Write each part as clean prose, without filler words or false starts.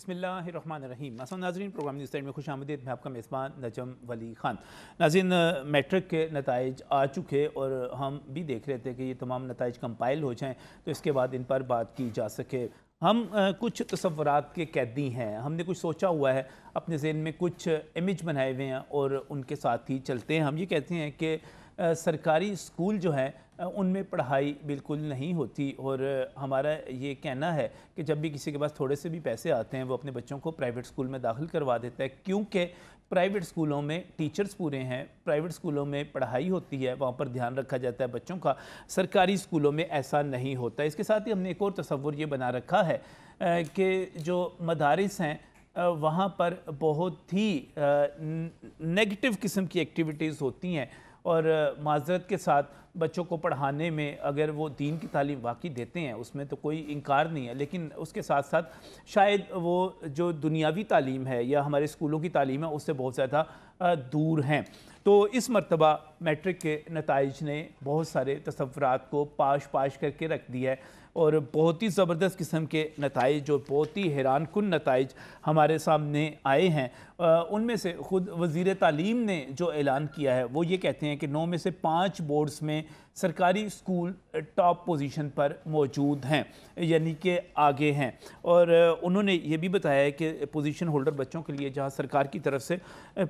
बिस्मिल्लाहिर्रहमानिर्रहीम। नाज़रीन, programme news में खुश आमदीद। मैं आपका मेज़बान नजम वली ख़ान। नाज़रीन, मैट्रिक के नताइज आ चुके और हम भी देख रहे थे कि ये तमाम नताइज कंपाइल हो जाएँ तो इसके बाद इन पर बात की जा सके। हम कुछ तसव्वुरात के कैदी हैं, हमने कुछ सोचा हुआ है, अपने ज़हन में कुछ इमेज बनाए हुए हैं और उनके साथ ही चलते हैं। हम ये कहते हैं कि सरकारी स्कूल जो है उनमें पढ़ाई बिल्कुल नहीं होती और हमारा ये कहना है कि जब भी किसी के पास थोड़े से भी पैसे आते हैं वो अपने बच्चों को प्राइवेट स्कूल में दाखिल करवा देता है, क्योंकि प्राइवेट स्कूलों में टीचर्स पूरे हैं, प्राइवेट स्कूलों में पढ़ाई होती है, वहाँ पर ध्यान रखा जाता है बच्चों का। सरकारी स्कूलों में ऐसा नहीं होता। इसके साथ ही हमने एक और तसव्वुर ये बना रखा है कि जो मदारिस हैं वहाँ पर बहुत ही नेगेटिव किस्म की एक्टिविटीज़ होती हैं और माज़रत के साथ बच्चों को पढ़ाने में अगर वो दीन की तालीम वाकई देते हैं उसमें तो कोई इनकार नहीं है, लेकिन उसके साथ साथ शायद वो जो दुनियावी तालीम है या हमारे स्कूलों की तालीम है उससे बहुत ज़्यादा दूर हैं। तो इस मरतबा मैट्रिक के नताइज ने बहुत सारे तसव्वुरात को पाश पाश करके रख दिया है और बहुत ही ज़बरदस्त किस्म के नताइज, जो बहुत ही हैरान कुन नताइज हमारे सामने आए हैं। उनमें से ख़ुद वज़ीर तालीम ने जो ऐलान किया है वो ये कहते हैं कि 9 में से 5 बोर्ड्स में सरकारी स्कूल टॉप पोजीशन पर मौजूद हैं, यानी कि आगे हैं। और उन्होंने ये भी बताया है कि पोजीशन होल्डर बच्चों के लिए जहां सरकार की तरफ से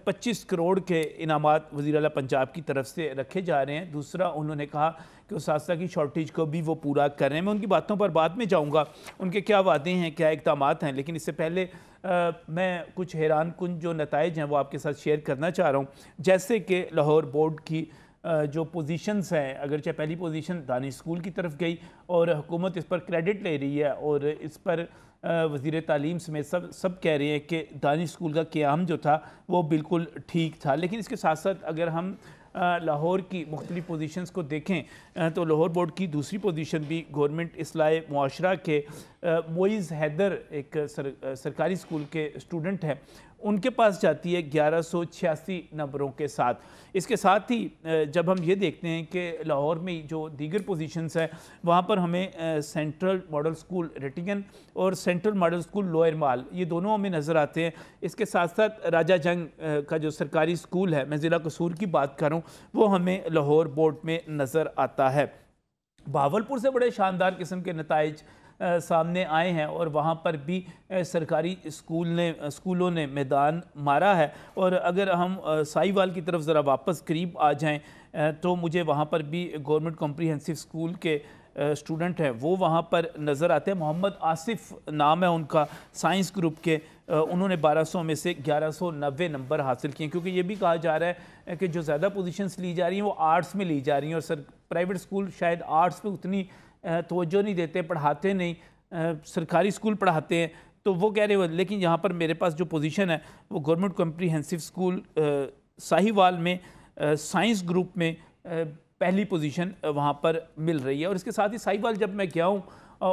25 करोड़ के इनामात वज़ीर आला पंजाब की तरफ से रखे जा रहे हैं। दूसरा, उन्होंने कहा कि उस्ताज़ की शॉर्टेज को भी वो पूरा कर रहे हैं। मैं उनकी बातों पर बाद में जाऊँगा, उनके क्या वादे हैं, क्या इक़दामात हैं, लेकिन इससे पहले मैं कुछ हैरान कुन जो नताइज हैं वो आपके साथ शेयर करना चाह रहा हूँ। जैसे कि लाहौर बोर्ड की जो पोजीशंस हैं, अगर चाहे पहली पोजीशन दानिश स्कूल की तरफ गई और हुकूमत इस पर क्रेडिट ले रही है और इस पर वज़ीर तालीम समेत सब कह रहे हैं कि दानिश स्कूल का क़याम जो था वो बिल्कुल ठीक था। लेकिन इसके साथ साथ अगर हम लाहौर की मुख्तलिफ़ पोजीशंस को देखें तो लाहौर बोर्ड की दूसरी पोजीशन भी गवर्नमेंट इस्लाह मुआशरा के मोइज़ हैदर एक सरकारी स्कूल के स्टूडेंट हैं, उनके पास जाती है 1186 नंबरों के साथ। इसके साथ ही जब हम ये देखते हैं कि लाहौर में जो दीगर पोजीशंस हैं वहाँ पर हमें सेंट्रल मॉडल स्कूल रेटिंगन और सेंट्रल मॉडल स्कूल लोअर माल, ये दोनों हमें नज़र आते हैं। इसके साथ साथ राजा जंग का जो सरकारी स्कूल है, मैं ज़िला कसूर की बात करूँ, वो हमें लाहौर बोर्ड में नज़र आता है। बहावलपुर से बड़े शानदार किस्म के नताइज सामने आए हैं और वहाँ पर भी सरकारी स्कूलों ने मैदान मारा है। और अगर हम साहिवाल की तरफ ज़रा वापस करीब आ जाएं तो मुझे वहाँ पर भी गवर्नमेंट कॉम्प्रिहेंसिव स्कूल के स्टूडेंट हैं वो वहाँ पर नज़र आते हैं। मोहम्मद आसिफ नाम है उनका, साइंस ग्रुप के, उन्होंने 1200 में से 1190 नंबर हासिल किए, क्योंकि ये भी कहा जा रहा है कि जो ज़्यादा पोजीशंस ली जा रही हैं वो आर्ट्स में ली जा रही हैं और प्राइवेट स्कूल शायद आर्ट्स में उतनी तवज्जो नहीं देते, पढ़ाते नहीं, सरकारी स्कूल पढ़ाते हैं। तो वो कह रहे हो, लेकिन यहाँ पर मेरे पास जो पोजीशन है वो गवर्नमेंट कॉम्प्रिहेंसिव स्कूल साहिवाल में साइंस ग्रुप में पहली पोजीशन वहाँ पर मिल रही है। और इसके साथ ही साहिवाल जब मैं गया हूँ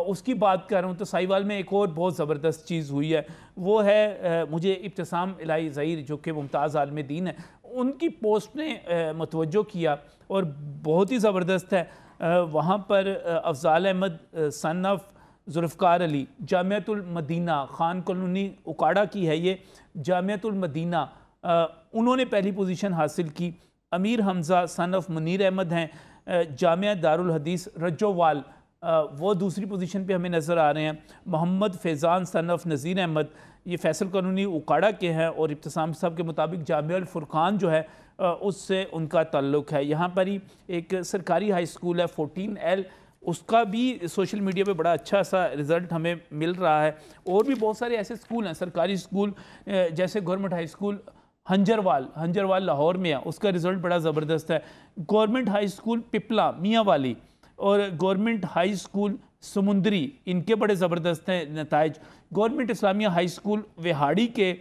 उसकी बात कर रहा हूँ तो साहिवाल में एक और बहुत ज़बरदस्त चीज़ हुई है, वो है मुझे इब्तिसाम इलाही ज़हीर जो कि मुमताज़ आलिम दीन है, उनकी पोस्ट ने मुतवज्जो किया और बहुत ही ज़बरदस्त है। वहाँ पर Afzal Ahmed son of Zulfiqar Ali, Jamiatul Madina, Khan colony Okara की है ये जामियातुल मदीना, उन्होंने पहली पोजीशन हासिल की। अमीर हमज़ा सन ऑफ मुनीर अहमद हैं, जामिया दारुल हदीस रज्जोवाल, वो दूसरी पोजीशन पे हमें नज़र आ रहे हैं। मोहम्मद फैज़ान सन ऑफ नज़ीर अहमद, ये फैसल कॉलोनी उकाड़ा के हैं और इब्तिसाम साहब के मुताबिक जामिया अल फुरकान जो है उससे उनका ताल्लुक़ है। यहाँ पर ही एक सरकारी हाई स्कूल है 14L, उसका भी सोशल मीडिया पे बड़ा अच्छा सा रिज़ल्ट हमें मिल रहा है। और भी बहुत सारे ऐसे स्कूल हैं सरकारी स्कूल, जैसे government high school Hanjarwal Lahore में है, उसका रिज़ल्ट बड़ा ज़बरदस्त है। गवर्नमेंट हाई स्कूल पिपला मियाँ वाली और गवर्नमेंट हाई स्कूल समुंदरी, इनके बड़े ज़बरदस्त हैं नताइज। Government Islamia high school Vehari के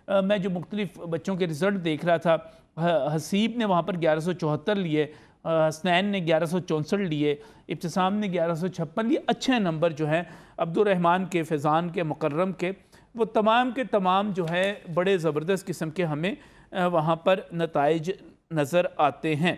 मैं जो मुख्तलिफ बच्चों के रिज़ल्ट देख रहा था, हसीब ने वहाँ पर 1174 लिए, हसनैन ने 1164 लिए, इब्तिसाम ने 1156 लिए। अच्छे नंबर जो हैं अब्दुर्रहमान के, फैज़ान के, मुकर्रम के, वो तमाम के तमाम जो है बड़े ज़बरदस्त किस्म के हमें वहाँ पर नताइज नज़र आते हैं।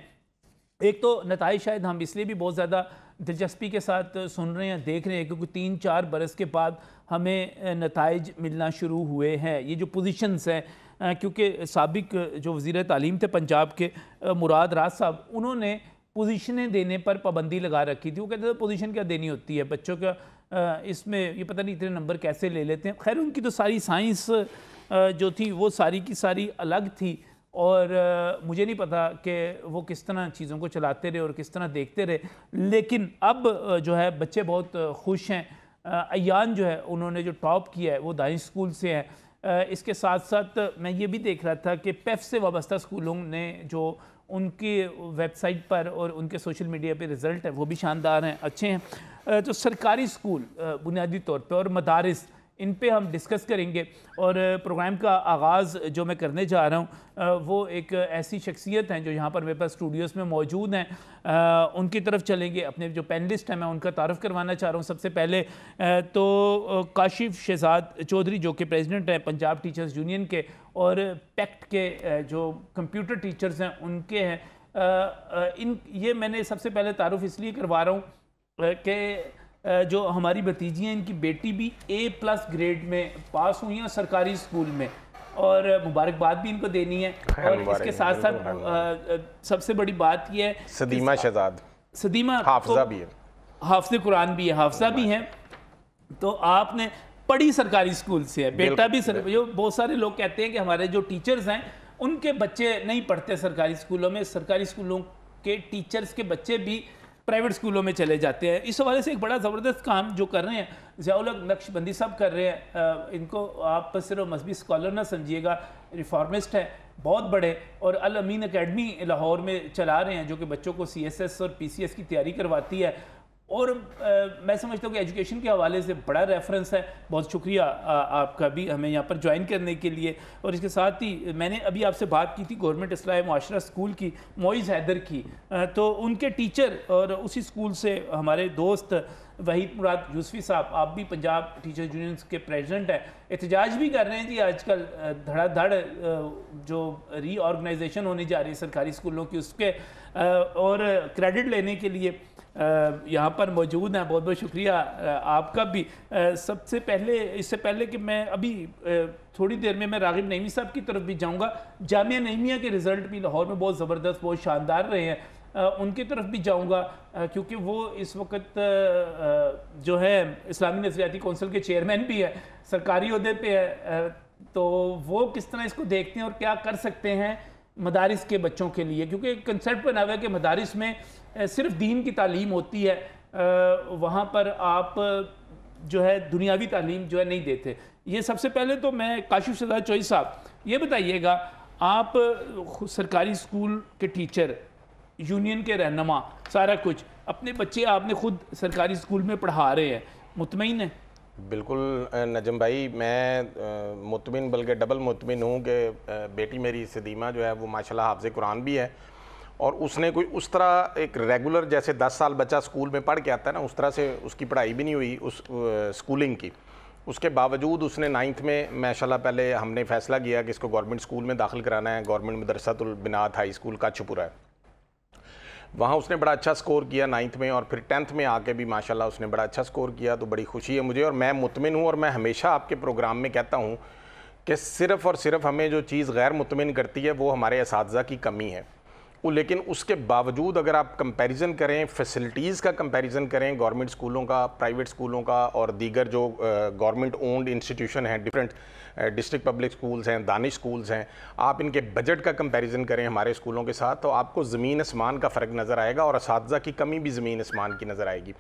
एक तो नताइज शायद हम इसलिए भी बहुत ज़्यादा दिलचस्पी के साथ सुन रहे हैं, देख रहे हैं, क्योंकि 3-4 बरस के बाद हमें नताइज मिलना शुरू हुए हैं। ये जो पोजीशंस हैं, क्योंकि साबिक जो वज़ीर तालीम थे पंजाब के मुराद राज साहब, उन्होंने पोजीशनें देने पर पाबंदी लगा रखी थी। वो कहते थे पोजीशन क्या देनी होती है बच्चों का, इसमें ये पता नहीं इतने नंबर कैसे ले लेते हैं। खैर, उनकी तो सारी साइंस जो थी वो सारी की सारी अलग थी, और मुझे नहीं पता कि वो किस तरह चीज़ों को चलाते रहे और किस तरह देखते रहे। लेकिन अब जो है बच्चे बहुत खुश हैं। अयान जो है उन्होंने जो टॉप किया है वो दानिश स्कूल से है। इसके साथ साथ मैं ये भी देख रहा था कि पेफ से वाबस्ता स्कूलों ने जो उनकी वेबसाइट पर और उनके सोशल मीडिया पे रिज़ल्ट है वो भी शानदार हैं, अच्छे हैं। तो सरकारी स्कूल बुनियादी तौर पे और मदारिस, इन पे हम डिस्कस करेंगे। और प्रोग्राम का आगाज़ जो मैं करने जा रहा हूँ वो एक ऐसी शख्सियत हैं जो यहाँ पर मेरे पास स्टूडियोज़ में मौजूद हैं, उनकी तरफ चलेंगे। अपने जो पैनलिस्ट हैं मैं उनका तारुफ करवाना चाह रहा हूँ। सबसे पहले तो काशिफ शहजाद चौधरी जो कि प्रेसिडेंट हैं पंजाब टीचर्स यूनियन के, और पैक्ट के जो कंप्यूटर टीचर्स हैं उनके हैं। ये मैंने सबसे पहले तारुफ इसलिए करवा रहा हूँ कि जो हमारी भतीजी हैं इनकी बेटी भी A+ ग्रेड में पास हुई है सरकारी स्कूल में, और मुबारकबाद भी इनको देनी है। और इसके साथ साथ सबसे बड़ी बात यह है सदीमा शहजाद, सदीमा हाफजा भी है, हाफिज़ कुरान भी है, हाफजा भी हैं। तो आपने पढ़ी सरकारी स्कूल से है, बेटा भी जो बहुत सारे लोग कहते हैं कि हमारे जो टीचर्स हैं उनके बच्चे नहीं पढ़ते सरकारी स्कूलों में, सरकारी स्कूलों के टीचर्स के बच्चे भी प्राइवेट स्कूलों में चले जाते हैं। इस हवाले से एक बड़ा ज़बरदस्त काम जो कर रहे हैं ज़ियाउल हक नक्शबंदी साहब कर रहे हैं। इनको आप सिर्फ मजहबी स्कॉलर ना समझिएगा, रिफॉर्मिस्ट है बहुत बड़े, और अल अमीन एकेडमी लाहौर में चला रहे हैं जो कि बच्चों को CSS और PCS की तैयारी करवाती है। और मैं समझता हूँ कि एजुकेशन के हवाले से बड़ा रेफरेंस है। बहुत शुक्रिया आपका भी हमें यहाँ पर ज्वाइन करने के लिए। और इसके साथ ही मैंने अभी आपसे बात की थी गवर्नमेंट इस्लाह मुआशरा स्कूल की, मोइज़ हैदर की, तो उनके टीचर और उसी स्कूल से हमारे दोस्त वहीद मुराद यूसुफी साहब, आप भी पंजाब टीचर यूनियन के प्रेसिडेंट हैं, एहतजाज भी कर रहे हैं जी आजकल धड़ाधड़ जो रीऑर्गेनाइजेशन होने जा रही है सरकारी स्कूलों की उसके, और क्रेडिट लेने के लिए यहाँ पर मौजूद हैं। बहुत बहुत शुक्रिया आपका भी। सबसे पहले, इससे पहले कि मैं अभी थोड़ी देर में मैं रागिब नईमी साहब की तरफ भी जाऊँगा, जामिया नईमिया के रिज़ल्ट भी लाहौर में बहुत ज़बरदस्त, बहुत शानदार रहे हैं, उनकी तरफ भी जाऊँगा, क्योंकि वो इस वक्त जो है इस्लामी नज़रियाती कौंसिल के चेयरमैन भी है, सरकारी ओहदे पे है। तो वो किस तरह इसको देखते हैं और क्या कर सकते हैं मदारिस के बच्चों के लिए, क्योंकि एक कंसेप्ट बना हुआ है कि मदारिस में सिर्फ दीन की तालीम होती है, वहाँ पर आप जो है दुनियावी तालीम जो है नहीं देते। ये सबसे पहले तो मैं काशिफ शहजाद चौधरी साहब ये बताइएगा, आप सरकारी स्कूल के टीचर, यूनियन के रहनुमा, सारा कुछ, अपने बच्चे आपने खुद सरकारी स्कूल में पढ़ा रहे हैं, मुतमईन है? बिल्कुल नजम भाई, मैं मुतमिन बल्कि डबल मुतमिन हूँ कि बेटी मेरी सदीमा जो है वो माशाल्लाह हाफ़िज़ कुरान भी है, और उसने कोई उस तरह एक रेगुलर जैसे 10 साल बच्चा स्कूल में पढ़ के आता है ना, उस तरह से उसकी पढ़ाई भी नहीं हुई उस स्कूलिंग की। उसके बावजूद उसने 9th में माशाल्लाह पहले हमने फ़ैसला किया कि इसको गवर्नमेंट स्कूल में दाखिल कराना है। गवर्नमेंट मदरसातुल बिनात हाई स्कूल काचपुरा है, वहाँ उसने बड़ा अच्छा स्कोर किया 9th में, और फिर 10th में आके भी माशाल्लाह उसने बड़ा अच्छा स्कोर किया। तो बड़ी खुशी है मुझे, और मैं मुतमिन हूँ, और मैं हमेशा आपके प्रोग्राम में कहता हूँ कि सिर्फ़ और सिर्फ हमें जो चीज़ गैर मुतमिन करती है वो हमारे असातिज़ा की कमी है। लेकिन उसके बावजूद अगर आप कंपैरिजन करें, फैसिलिटीज़ का कंपैरिजन करें गवर्नमेंट स्कूलों का, प्राइवेट स्कूलों का, और दीगर जो गवर्नमेंट ओन्ड इंस्टीट्यूशन हैं, डिफरेंट डिस्ट्रिक्ट पब्लिक स्कूल्स हैं, दानिश स्कूल्स हैं, आप इनके बजट का कंपैरिजन करें हमारे स्कूलों के साथ, तो आपको ज़मीन आसमान का फ़र्क नज़र आएगा, और असातिज़ा की कमी भी ज़मीन आसमान की नज़र आएगी।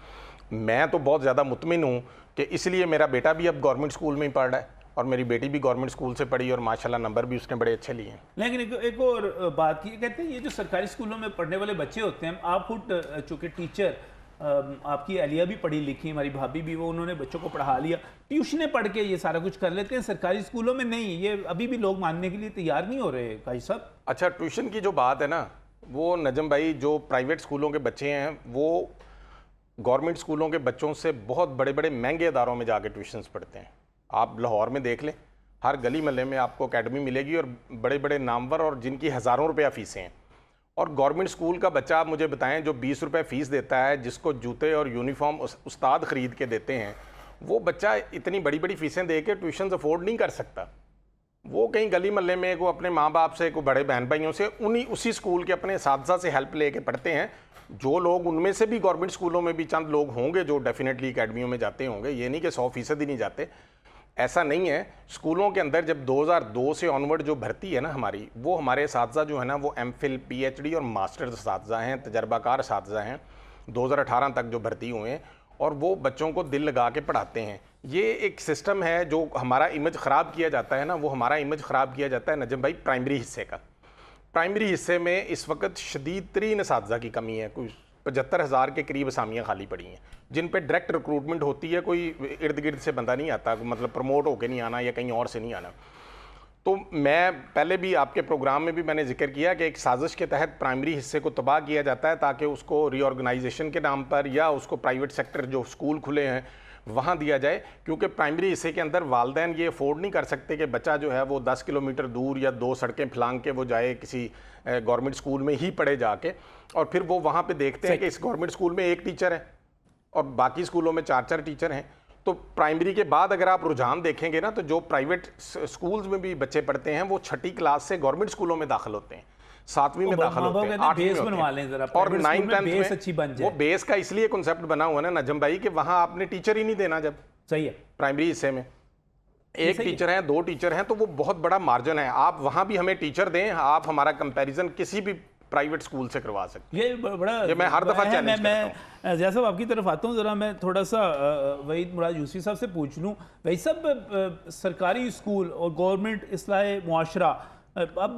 मैं तो बहुत ज़्यादा मुतमिन हूँ कि इसलिए मेरा बेटा भी अब गवर्नमेंट स्कूल में ही पढ़ रहा है, और मेरी बेटी भी गवर्नमेंट स्कूल से पढ़ी, और माशाल्लाह नंबर भी उसने बड़े अच्छे लिए हैं। लेकिन एक और बात की, कहते हैं ये जो सरकारी स्कूलों में पढ़ने वाले बच्चे होते हैं, आप खुद चूँकि टीचर, आपकी अलिया भी पढ़ी लिखी, हमारी भाभी भी, वो उन्होंने बच्चों को पढ़ा लिया, ट्यूशनें पढ़ के ये सारा कुछ कर लेते हैं, सरकारी स्कूलों में नहीं, ये अभी भी लोग मानने के लिए तैयार नहीं हो रहे काजी साहब। अच्छा, ट्यूशन की जो बात है ना, वो नजम भाई जो प्राइवेट स्कूलों के बच्चे हैं वो गवर्नमेंट स्कूलों के बच्चों से बहुत बड़े बड़े महंगे इदारों में जाके ट्यूशन्स पढ़ते हैं। आप लाहौर में देख लें, हर गली महल्ले में आपको एकेडमी मिलेगी, और बड़े बड़े नामवर और जिनकी हज़ारों रुपया फ़ीसें हैं, और गवर्नमेंट स्कूल का बच्चा आप मुझे बताएं जो 20 रुपये फ़ीस देता है, जिसको जूते और यूनिफॉर्म उस्ताद ख़रीद के देते हैं, वो बच्चा इतनी बड़ी बड़ी फ़ीसें दे के ट्यूशन अफोर्ड नहीं कर सकता। वो कहीं गली मोहल्ले में को अपने माँ बाप से, को बड़े बहन भाइयों से, उसी स्कूल के अपने साथी से हेल्प लेके पढ़ते हैं। जो लोग, उनमें से भी गवर्नमेंट स्कूलों में भी चंद लोग होंगे जो डेफिनेटली अकेडमियों में जाते होंगे, ये नहीं कि 100% ही नहीं जाते, ऐसा नहीं है। स्कूलों के अंदर जब 2002 से ऑनवर्ड जो भर्ती है ना हमारी, वो हमारे साथी जो है ना वो MPhil PhD और मास्टर्स साथी हैं, तजर्बाकार साथी हैं, 2018 तक जो भर्ती हुए हैं, और वो बच्चों को दिल लगा के पढ़ाते हैं। ये एक सिस्टम है। जो हमारा इमेज ख़राब किया जाता है ना, वो हमारा इमेज ख़राब किया जाता है नजम भाई प्राइमरी हिस्से का। प्राइमरी हिस्से में इस वक्त शदीद तरीन असातिज़ा की कमी है। कुछ 75,000 के करीब असामियाँ खाली पड़ी हैं जिन पे डायरेक्ट रिक्रूटमेंट होती है। कोई इर्द गिर्द से बंदा नहीं आता, मतलब प्रमोट होकर नहीं आना या कहीं और से नहीं आना। तो मैं पहले भी आपके प्रोग्राम में भी मैंने जिक्र किया कि एक साजिश के तहत प्राइमरी हिस्से को तबाह किया जाता है ताकि उसको रीऑर्गेनाइजेशन के नाम पर या उसको प्राइवेट सेक्टर जो स्कूल खुले हैं वहाँ दिया जाए, क्योंकि प्राइमरी हिस्से के अंदर वालिदैन ये अफोर्ड नहीं कर सकते कि बच्चा जो है वो 10 किलोमीटर दूर या 2 सड़कें फलांग के वो जाए किसी गवर्नमेंट स्कूल में ही पढ़े जाके, और फिर वो वहाँ पे देखते हैं कि इस गवर्नमेंट स्कूल में एक टीचर है और बाकी स्कूलों में 4-4 टीचर हैं। तो प्राइमरी के बाद अगर आप रुझान देखेंगे ना, तो जो प्राइवेट स्कूल्स में भी बच्चे पढ़ते हैं वो 6ठी क्लास से गवर्नमेंट स्कूलों में दाखिल होते हैं, 7वीं में दाखिल होते हैं, 8वीं में होते हैं, और 9th-10th में वो बेस का इसलिए कॉन्सेप्ट बना हुआ है ना नजम भाई कि वहाँ आपने टीचर ही नहीं देना। जब सही है प्राइमरी हिस्से में एक टीचर है, 2 टीचर हैं, तो वो बहुत बड़ा मार्जिन है। आप वहाँ भी हमें टीचर दें, आप हमारा कंपैरिजन किसी भी प्राइवेट स्कूल से करवा सकते हैं। ये बड़ा, ये मैं हर दफ़ा चैलेंज करता हूँ। मैं ज़िया साहब आपकी तरफ आता हूँ, ज़रा मैं थोड़ा सा वहीद मुराद यूसुफी साहब से पूछ लूँ। वही सब सरकारी स्कूल और गवर्नमेंट इस्लाह मुआशरा, अब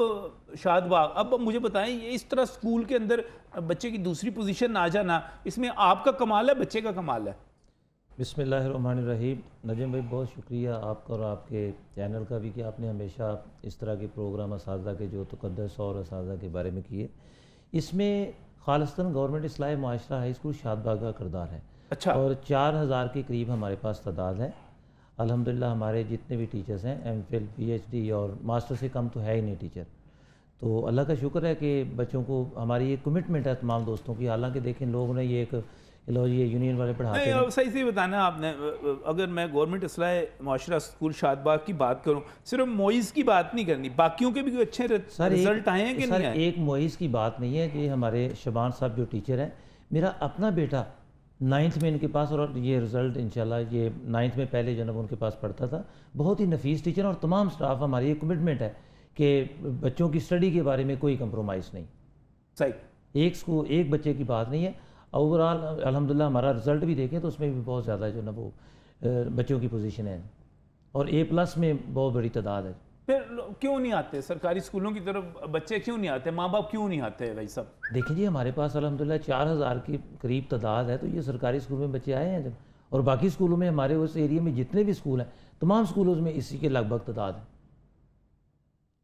शादबाग, अब मुझे बताएं ये इस तरह स्कूल के अंदर बच्चे की दूसरी पोजीशन ना आ जाना, इसमें आपका कमाल है, बच्चे का कमाल है? बिस्मिल्लाहिर्रहमानिर्रहीम। नजम भाई बहुत शुक्रिया आपका और आपके चैनल का भी कि आपने हमेशा इस तरह के प्रोग्राम असातिज़ा के जो तक़द्दुस और असातिज़ा के बारे में किए। इसमें Khalistan government Islah Muashra high school Shadbagh का किरदार है। अच्छा। और 4000 के करीब हमारे पास तादाद है। अल्हम्दुलिल्लाह हमारे जितने भी टीचर्स हैं MPhil PhD और मास्टर से कम तो है ही नहीं टीचर। तो अल्लाह का शुक्र है कि बच्चों को हमारी ये कमिटमेंट है तमाम दोस्तों की। हालांकि देखें लोगों ने ये एक लो ये यूनियन वाले पढ़ाते हैं। सही से बताना आपने, अगर मैं गवर्नमेंट इस्लाह मुआशरा स्कूल शादबाग की बात करूं, सिर्फ मोइज़ की बात नहीं करनी, बाकियों के भी अच्छे रिजल्ट आए हैं कि नहीं आए? एक मोइज़ की बात नहीं है कि हमारे शबान साहब जो टीचर हैं, मेरा अपना बेटा 9th में इनके पास, और ये रिज़ल्ट इंशाल्लाह ये 9th में पहले जन्म उनके पास पढ़ता था। बहुत ही नफीस टीचर, और तमाम स्टाफ हमारी ये कमिटमेंट है कि बच्चों की स्टडी के बारे में कोई कंप्रोमाइज़ नहीं। सही, एक बच्चे की बात नहीं है। ओवरऑल अल्हम्दुलिल्लाह हमारा रिज़ल्ट भी देखें तो उसमें भी बहुत ज़्यादा जो ना वो बच्चों की पोजीशन है, और A+ में बहुत बड़ी तादाद है। फिर क्यों नहीं आते सरकारी स्कूलों की तरफ बच्चे, क्यों नहीं आते, माँ बाप क्यों नहीं आते भाई साहब? देखिए जी, हमारे पास अल्हम्दुलिल्लाह 4000 के करीब तादाद है, तो ये सरकारी स्कूल में बच्चे आए हैं जब, और बाकी स्कूलों में हमारे उस एरिया में जितने भी स्कूल हैं तमाम स्कूलों में इसी के लगभग तादाद है।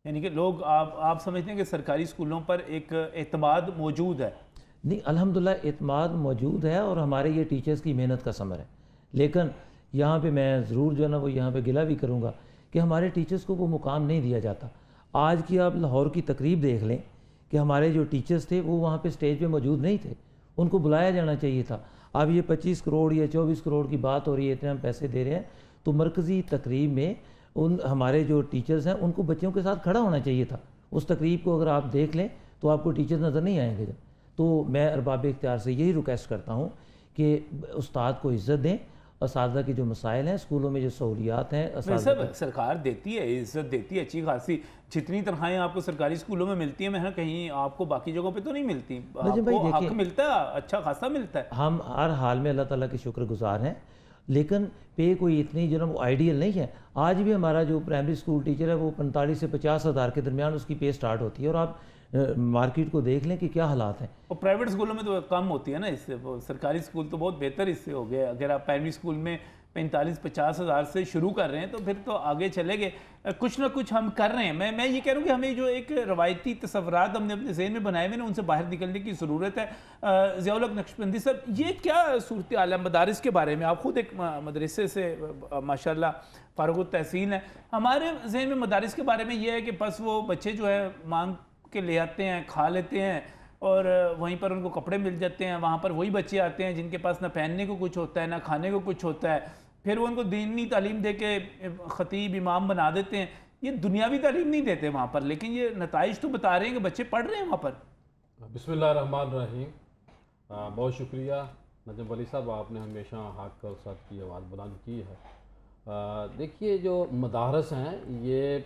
यानी कि लोग, आप समझते हैं कि सरकारी स्कूलों पर एक एतमाद मौजूद है? नहीं, अल्हम्दुलिल्लाह एतमाद मौजूद है, और हमारे ये टीचर्स की मेहनत का समर है। लेकिन यहाँ पे मैं ज़रूर जो है ना वो यहाँ पे गिला भी करूँगा कि हमारे टीचर्स को वो मुकाम नहीं दिया जाता। आज की आप लाहौर की तकरीब देख लें कि हमारे जो टीचर्स थे वो वहाँ पे स्टेज पे मौजूद नहीं थे, उनको बुलाया जाना चाहिए था। अब ये 25 करोड़ या 24 करोड़ की बात हो रही है, इतने हम पैसे दे रहे हैं, तो मरकज़ी तकरीब में उन हमारे जो टीचर्स हैं उनको बच्चों के साथ खड़ा होना चाहिए था। उस तकरीब को अगर आप देख लें तो आपको टीचर्स नज़र नहीं आएंगे। जब तो मैं अरबाब इख्तियार से यही रिक्वेस्ट करता हूँ कि उस्ताद को इज़्ज़त दें, असातिज़ा के जो मसाइल हैं, स्कूलों में जो सहूलियात हैं, सब सरकार देती है, इज़्ज़त देती है अच्छी खासी। जितनी तनख्वाहें आपको सरकारी स्कूलों में मिलती हैं, मैं कहीं आपको बाकी जगहों पे तो नहीं मिलती। आपको हक मिलता है, अच्छा खासा मिलता है। हम हर हाल में अल्लाह ताला के शुक्रगुजार हैं, लेकिन पे कोई इतनी जो वो आइडियल नहीं है। आज भी हमारा जो प्राइमरी स्कूल टीचर है वो 45 से 50 हज़ार के दरमियान उसकी पे स्टार्ट होती है, और आप मार्केट को देख लें कि क्या हालात हैं। और प्राइवेट स्कूलों में तो कम होती है ना इससे, सरकारी स्कूल तो बहुत बेहतर इससे हो गया। अगर आप प्राइमरी स्कूल में 45-50 हज़ार से शुरू कर रहे हैं तो फिर तो आगे चले गए। कुछ ना कुछ हम कर रहे हैं। मैं ये कह रहा हूँ कि हमें जो एक रवायती तस्वुरात हमने अपने ज़हन में बनाए हुए ना, उनसे बाहर निकलने की ज़रूरत है। ज़ियाउल हक नक्शबंदी साहब, ये क्या सूरत हाल है मदारिस के बारे में? आप ख़ुद एक मदरसे से माशाल्लाह फ़ारुक़ तहसील है। हमारे जहन में मदारिस के बारे में ये है कि बस वो बच्चे जो है मांग के ले आते हैं, खा लेते हैं, और वहीं पर उनको कपड़े मिल जाते हैं। वहाँ पर वही बच्चे आते हैं जिनके पास ना पहनने को कुछ होता है ना खाने को कुछ होता है, फिर वो उनको दीनी तालीम दे के ख़तीब इमाम बना देते हैं। ये दुनियावी तालीम नहीं देते वहाँ पर, लेकिन ये नताइज तो बता रहे हैं कि बच्चे पढ़ रहे हैं वहाँ पर। बिस्मिल्लाहिर्रहमानिर्रहीम। बहुत शुक्रिया नजम वली साहब, आपने हमेशा हक और सच की आवाज़ बुलंद की है। देखिए, जो मदारस हैं ये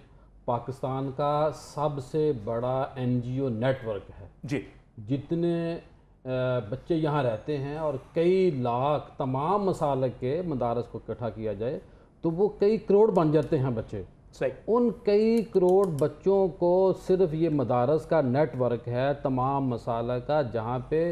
पाकिस्तान का सबसे बड़ा NGO नेटवर्क है जी। जितने बच्चे यहाँ रहते हैं और कई लाख तमाम मसालक के मदारस को इकट्ठा किया जाए तो वो कई करोड़ बन जाते हैं बच्चे। सही। उन कई करोड़ बच्चों को सिर्फ ये मदारस का नेटवर्क है तमाम मसाला का, जहाँ पे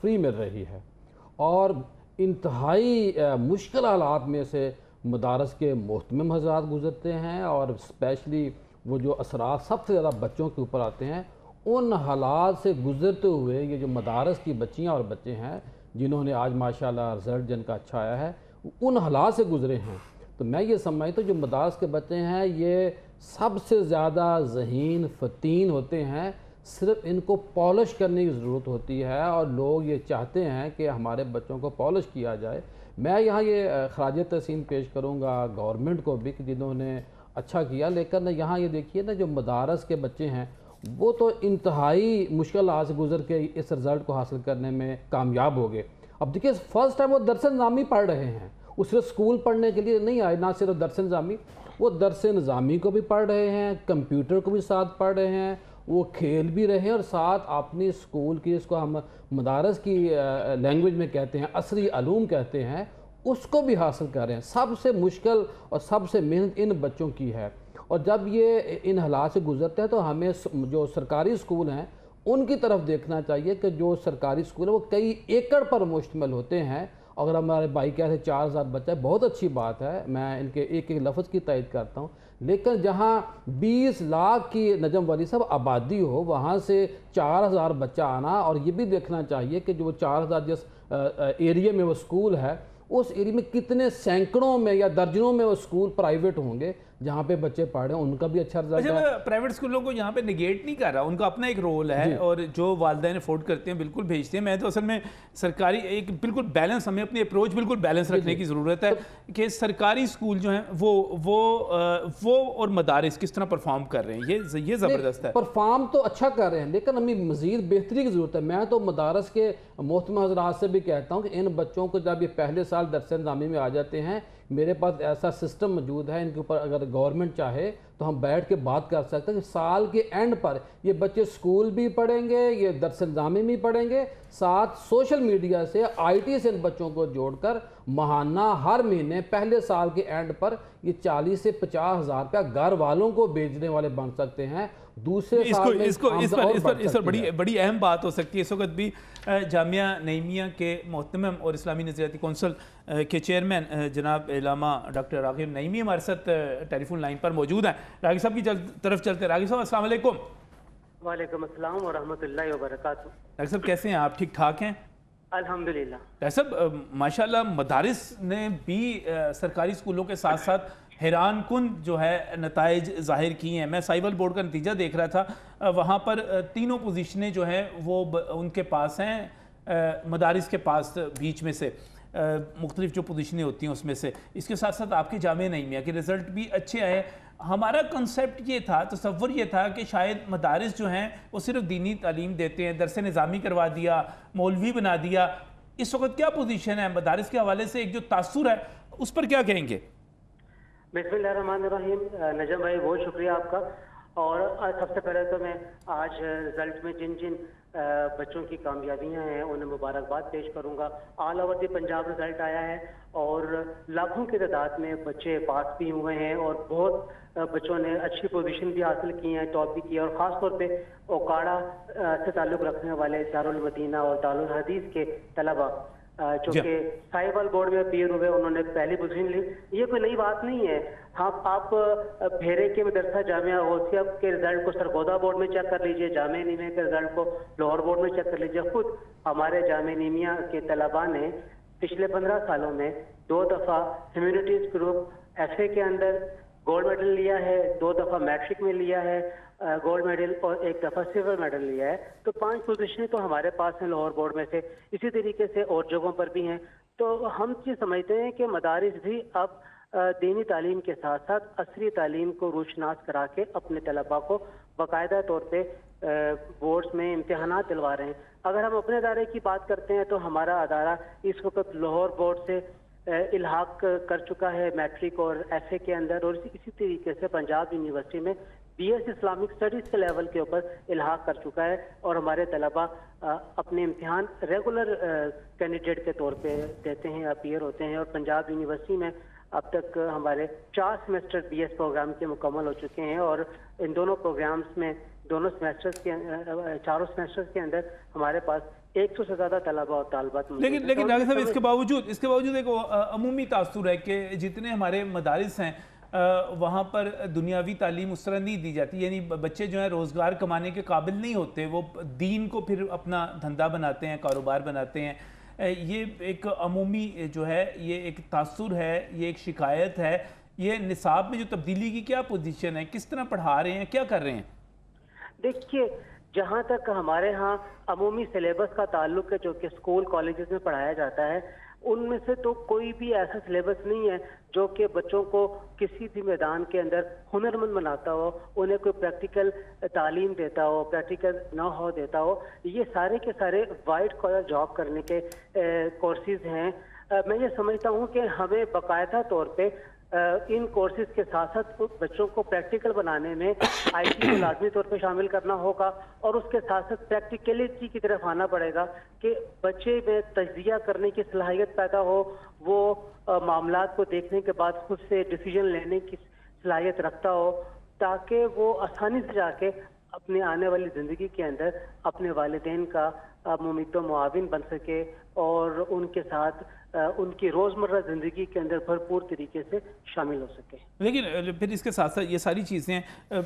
फ्री मिल रही है। और इंतहाई मुश्किल हालात में से मदारस के मोहतमिम हज़रात गुज़रते हैं और स्पेशली वो जो असरात सबसे ज़्यादा बच्चों के ऊपर आते हैं, उन हालात से गुज़रते हुए ये जो मदारस की बच्चियाँ और बच्चे हैं जिन्होंने आज माशाल्लाह रिज़ल्ट जिनका अच्छा आया है, उन हालात से गुज़रे हैं। तो मैं ये समझता हूँ जो मदारस के बच्चे हैं ये सबसे ज़्यादा ज़हीन फ़तीन होते हैं, सिर्फ इनको पॉलिश करने की ज़रूरत होती है और लोग ये चाहते हैं कि हमारे बच्चों को पॉलिश किया जाए। मैं यहाँ ये खराज तहसीन पेश करूँगा गवर्नमेंट को भी कि जिन्होंने अच्छा किया, लेकिन यहाँ ये देखिए ना जो मदारस के बच्चे हैं वो तो इंतहाई मुश्किल हालात से गुजर के इस रिज़ल्ट को हासिल करने में कामयाब हो गए। अब देखिए फ़र्स्ट टाइम वो दरस निज़ामी पढ़ रहे हैं, वो सिर्फ स्कूल पढ़ने के लिए नहीं आए, ना सिर्फ दरस निज़ामी, वो दरस निज़ामी को भी पढ़ रहे हैं, कंप्यूटर को भी साथ पढ़ रहे हैं, वो खेल भी रहे हैं और साथ अपनी स्कूल की, इसको हम मदारस की लैंग्वेज में कहते हैं असरी अलूम कहते हैं, उसको भी हासिल कर रहे हैं। सबसे मुश्किल और सबसे मेहनत इन बच्चों की है। और जब ये इन हालात से गुजरते हैं तो हमें जो सरकारी स्कूल हैं उनकी तरफ देखना चाहिए कि जो सरकारी स्कूल है वो कई एकड़ पर मुश्तमिल होते हैं। अगर हमारे भाई कह रहे 4000 बच्चा है, बहुत अच्छी बात है, मैं इनके एक एक लफ्ज़ की तायद करता हूँ, लेकिन जहाँ 20 लाख की नजम वली साहब आबादी हो वहाँ से 4000 बच्चा आना, और ये भी देखना चाहिए कि जो 4000 जिस एरिया में वो स्कूल है उस एरिया में कितने सैकड़ों में या दर्जनों में वो स्कूल प्राइवेट होंगे जहाँ पे बच्चे पढ़ रहे हैं, उनका भी अच्छा रिजल्ट है। मैं प्राइवेट स्कूलों को यहाँ पे निगेट नहीं कर रहा, उनका अपना एक रोल है और जो वालिदैन अफोर्ड करते हैं बिल्कुल भेजते हैं। मैं तो असल में सरकारी एक बिल्कुल बैलेंस, हमें अपनी अप्रोच बिल्कुल बैलेंस रखने की ज़रूरत है कि सरकारी स्कूल जो हैं वो और मदारिस किस तरह परफॉर्म कर रहे हैं, ये ज़बरदस्त है। परफॉर्म तो अच्छा कर रहे हैं लेकिन हमें मज़ीद बेहतरी की ज़रूरत है। मैं तो मदारस के मोहतरम हज़रात से भी कहता हूँ कि इन बच्चों को जब ये पहले साल दरस निज़ामी में आ जाते हैं, मेरे पास ऐसा सिस्टम मौजूद है, इनके ऊपर अगर गवर्नमेंट चाहे तो हम बैठ के बात कर सकते हैं कि साल के एंड पर ये बच्चे स्कूल भी पढ़ेंगे, ये दरस निज़ामी भी पढ़ेंगे, साथ सोशल मीडिया से IT से इन बच्चों को जोड़कर महाना हर महीने पहले साल के एंड पर ये 40 से 50 हज़ार रुपया घर वालों को भेजने वाले बन सकते हैं। दूसरे साल में इस पर बड़ी अहम बात हो सकती है। इस वक्त भी जामिया नईमिया के मोहतमिम और इस्लामी नज़रियाती कौंसल के चेयरमैन जनाब इलामा डॉक्टर रागिब नईमी हमारे साथ टेलीफोन लाइन पर मौजूद हैं। रागिब साहब की तरफ चलते। रागिब साहब अस्सलाम वालेकुम। वालेकुम अस्सलाम व रहमतुल्लाहि व बरकातुहू। रागिब साहब कैसे हैं आप, ठीक ठाक हैं? अल्हम्दुलिल्लाह। रागिब साहब माशाल्लाह मदारिस ने भी सरकारी स्कूलों के साथ साथ हैरान कुन जो है नताइज ज़ाहिर किए हैं। मैं साइबल बोर्ड का नतीजा देख रहा था, वहाँ पर तीनों पोजीशनें जो हैं वो उनके पास हैं, मदारिस के पास बीच में से मुख्तलिफ जो पोजीशनें होती हैं उसमें से। इसके साथ साथ आपके जामिया नईमिया के रिज़ल्ट भी अच्छे आए। हमारा कंसेप्ट ये था, तसव्वुर ये था कि शायद मदारिस जो हैं वो सिर्फ दीनी तालीम देते हैं, दरस निज़ामी करवा दिया, मौलवी बना दिया। इस वक्त क्या पोजीशन है मदारिस के हवाले से, एक जो तासुर है उस पर क्या कहेंगे? बिस्मिल्लाहिर्रहमानिर्रहीम। नजम भाई बहुत शुक्रिया आपका। और सबसे पहले तो मैं आज रिजल्ट में जिन जिन बच्चों की कामयाबियां हैं उन्हें मुबारकबाद पेश करूंगा। All over the Punjab result आया है और लाखों की तादाद में बच्चे पास भी हुए हैं और बहुत बच्चों ने अच्छी पोजीशन भी हासिल की है, टॉप भी किया। और ख़ास तौर पे ओकाड़ा से ताल्लुक़ रखने वाले दारुल मदीना और दारुल हदीस के तलबा जो कि साहिवाल बोर्ड में अपीयर हुए, उन्होंने पहली पोजीशन ली। ये कोई नई बात नहीं है। हाँ, आप फेरे के मदरसा जामिया गौसिया के रिजल्ट को सरगोदा बोर्ड में चेक कर लीजिए, जामिया नीमिया के रिजल्ट को लाहौर बोर्ड में चेक कर लीजिए। खुद हमारे जामिया नीमिया के तलबा ने पिछले 15 सालों में 2 दफ़ा ह्यूमैनिटीज़ ग्रुप FA के अंदर गोल्ड मेडल लिया है, 2 दफ़ा मैट्रिक में लिया है गोल्ड मेडल और एक दफ़ा सिल्वर मेडल लिया है। तो 5 पोजीशनें तो हमारे पास हैं लाहौर बोर्ड में से, इसी तरीके से और जगहों पर भी हैं। तो हम ये समझते हैं कि मदारिस भी अब दीनी तालीम के साथ साथ असरी तालीम को रूशनास करा के अपने तलबा को बाकायदा तौर पे बोर्ड्स में इम्तहानात दिलवा रहे हैं। अगर हम अपने अदारे की बात करते हैं तो हमारा अदारा इस वक्त लाहौर बोर्ड से इल्हाक कर चुका है मैट्रिक और FA के अंदर, और इसी तरीके से पंजाब यूनिवर्सिटी में BS इस्लामिक स्टडीज़ के लेवल के ऊपर इल्हाक कर चुका है। और हमारे तलबा अपने इम्तिहान रेगुलर कैंडिडेट के तौर पे देते हैं, अपीयर होते हैं। और पंजाब यूनिवर्सिटी में अब तक हमारे 4 सेमेस्टर BS प्रोग्राम के मुकम्मल हो चुके हैं, और इन दोनों प्रोग्राम्स में दोनों सेमेस्टर्स के चारों सेमेस्टर्स के अंदर हमारे पास 100 से ज़्यादा तलबा और तालबात। लेकिन रागिब साहब, इसके बावजूद एक अमूमी तासुर है कि जितने हमारे मदारिस हैं वहाँ पर दुनियावी तालीम उस तरह नहीं दी जाती, यानी बच्चे जो हैं रोज़गार कमाने के काबिल नहीं होते, वो दीन को फिर अपना धंधा बनाते हैं, कारोबार बनाते हैं। ये एक अमूमी जो है, ये एक तासुर है, ये एक शिकायत है। ये निसाब में जो तब्दीली की क्या पोजीशन है, किस तरह पढ़ा रहे हैं, क्या कर रहे हैं? देखिए, जहाँ तक हमारे यहाँ अमूमी सिलेबस का ताल्लुक है जो कि स्कूल कॉलेजेस में पढ़ाया जाता है, उनमें से तो कोई भी ऐसा सिलेबस नहीं है जो कि बच्चों को किसी भी मैदान के अंदर हुनरमंद बनाता हो, उन्हें कोई प्रैक्टिकल तालीम देता हो, प्रैक्टिकल नो हाउ देता हो। ये सारे के सारे वाइट कॉलर जॉब करने के कोर्सेज हैं। मैं ये समझता हूँ कि हमें बाकायदा तौर पे इन कोर्सेज के साथ साथ बच्चों को प्रैक्टिकल बनाने में IT को लाजमी तौर पे शामिल करना होगा, और उसके साथ साथ प्रैक्टिकलिटी की तरफ आना पड़ेगा कि बच्चे में तज्जिया करने की सलाहियत पैदा हो, वो मामलात को देखने के बाद खुद से डिसीजन लेने की सलाहियत रखता हो, ताकि वो आसानी से जाके अपने आने वाली ज़िंदगी के अंदर अपने वालिदैन का मुमित मुआविन बन सके और उनके साथ उनकी रोज़मर्रा ज़िंदगी के अंदर भरपूर तरीके से शामिल हो सके। लेकिन फिर इसके साथ साथ ये सारी चीज़ें,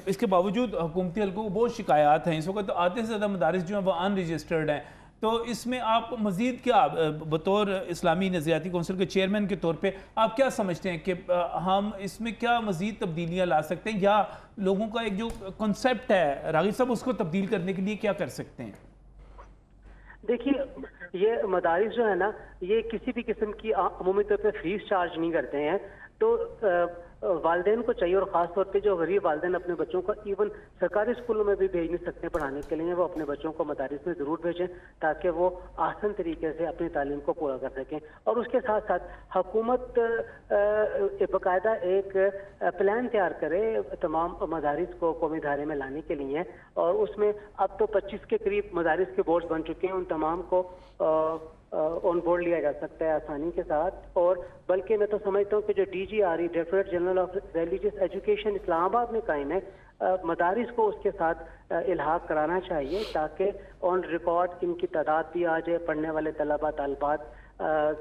इसके बावजूद हुकूमती हल्कों को बहुत शिकायत हैं। इस वक्त आधे से ज़्यादा मदारिस जो हैं वो अनरजिस्टर्ड हैं। तो इसमें आप मज़ीद क्या, बतौर इस्लामी नज़रियाती कौंसिल के चेयरमैन के तौर पे आप क्या समझते हैं कि हम इसमें क्या मज़ीद तब्दीलियाँ ला सकते हैं, या लोगों का एक जो कॉन्सेप्ट है रागिब साहब, उसको तब्दील करने के लिए क्या कर सकते हैं? देखिए, ये मदारिस जो है ना, ये किसी भी किस्म की अमूमी तौर पे फीस चार्ज नहीं करते हैं। तो वालिदैन को चाहिए, और ख़ास तौर पे जो गरीब वालिदैन अपने बच्चों को इवन सरकारी स्कूलों में भी भेज नहीं सकते पढ़ाने के लिए, वो अपने बच्चों को मदारिस में ज़रूर भेजें ताकि वो आसान तरीके से अपनी तालीम को पूरा कर सकें। और उसके साथ साथ हुकूमत बाकायदा एक प्लान तैयार करे तमाम मदारिस को कौमी धारे में लाने के लिए, और उसमें अब तो 25 के करीब मदारिस के बोर्ड्स बन चुके हैं, उन तमाम को ऑन बोर्ड लिया जा सकता है आसानी के साथ। और बल्कि मैं तो समझता हूँ कि जो DGRE directorate general of religious education Islamabad में कायम है, मदारिस को उसके साथ इल्हाक कराना चाहिए ताकि ऑन रिकॉर्ड इनकी तादाद भी आ जाए, पढ़ने वाले तलबा तालबात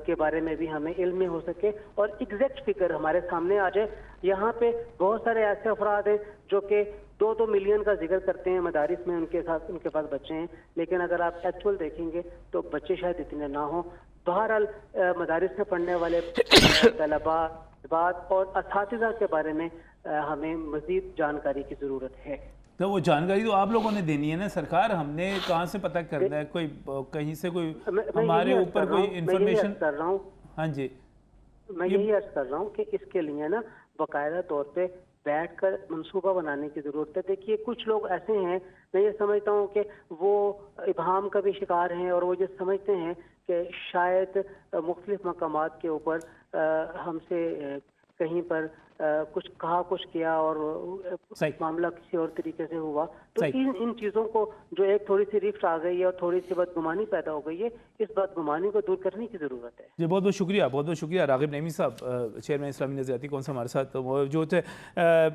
के बारे में भी हमें इल्म में हो सके और एग्जैक्ट फिगर हमारे सामने आ जाए। यहाँ पे बहुत सारे ऐसे अफराद हैं जो कि 2-2 मिलियन का जिक्र करते हैं मदारिस में, उनके पास बच्चे हैं, लेकिन अगर आप एक्चुअल देखेंगे तो बच्चे शायद इतने ना हो। बहरहाल मदारिस में पढ़ने वाले तलबा बात और असातिज़ा के बारे में हमें मज़ीद जानकारी की ज़रूरत है। तो वो जानकारी तो आप लोगों ने देनी है ना सरकार, हमने कहाँ से पता करना है? कोई कहीं से कोई हमारे ऊपर कोई इंफॉर्मेशन कर रहा हूँ। हाँ जी, मैं यही अर्ज कर रहा हूँ कि इसके लिए ना बाकायदा तौर पे बैठकर मंसूबा बनाने की ज़रूरत है। देखिए, कुछ लोग ऐसे हैं, मैं ये समझता हूँ कि वो इबहाम का भी शिकार हैं और वो ये समझते हैं कि शायद मुख्तलिफ मकामात के ऊपर हमसे कहीं पर कुछ कहा कुछ किया और मामला किसी और तरीके से हुआ। तो इन चीज़ों को जो एक थोड़ी सी रिफ्ट आ गई है और थोड़ी सी बदगुमानी पैदा हो गई है, इस बदगुमानी को दूर करने की ज़रूरत है। जी, बहुत बहुत शुक्रिया, बहुत बहुत शुक्रिया। रागिब नईमी साहब, चेयरमैन इस्लामी नज़रियाती कौंसिल हमारे साथ मौजूद है।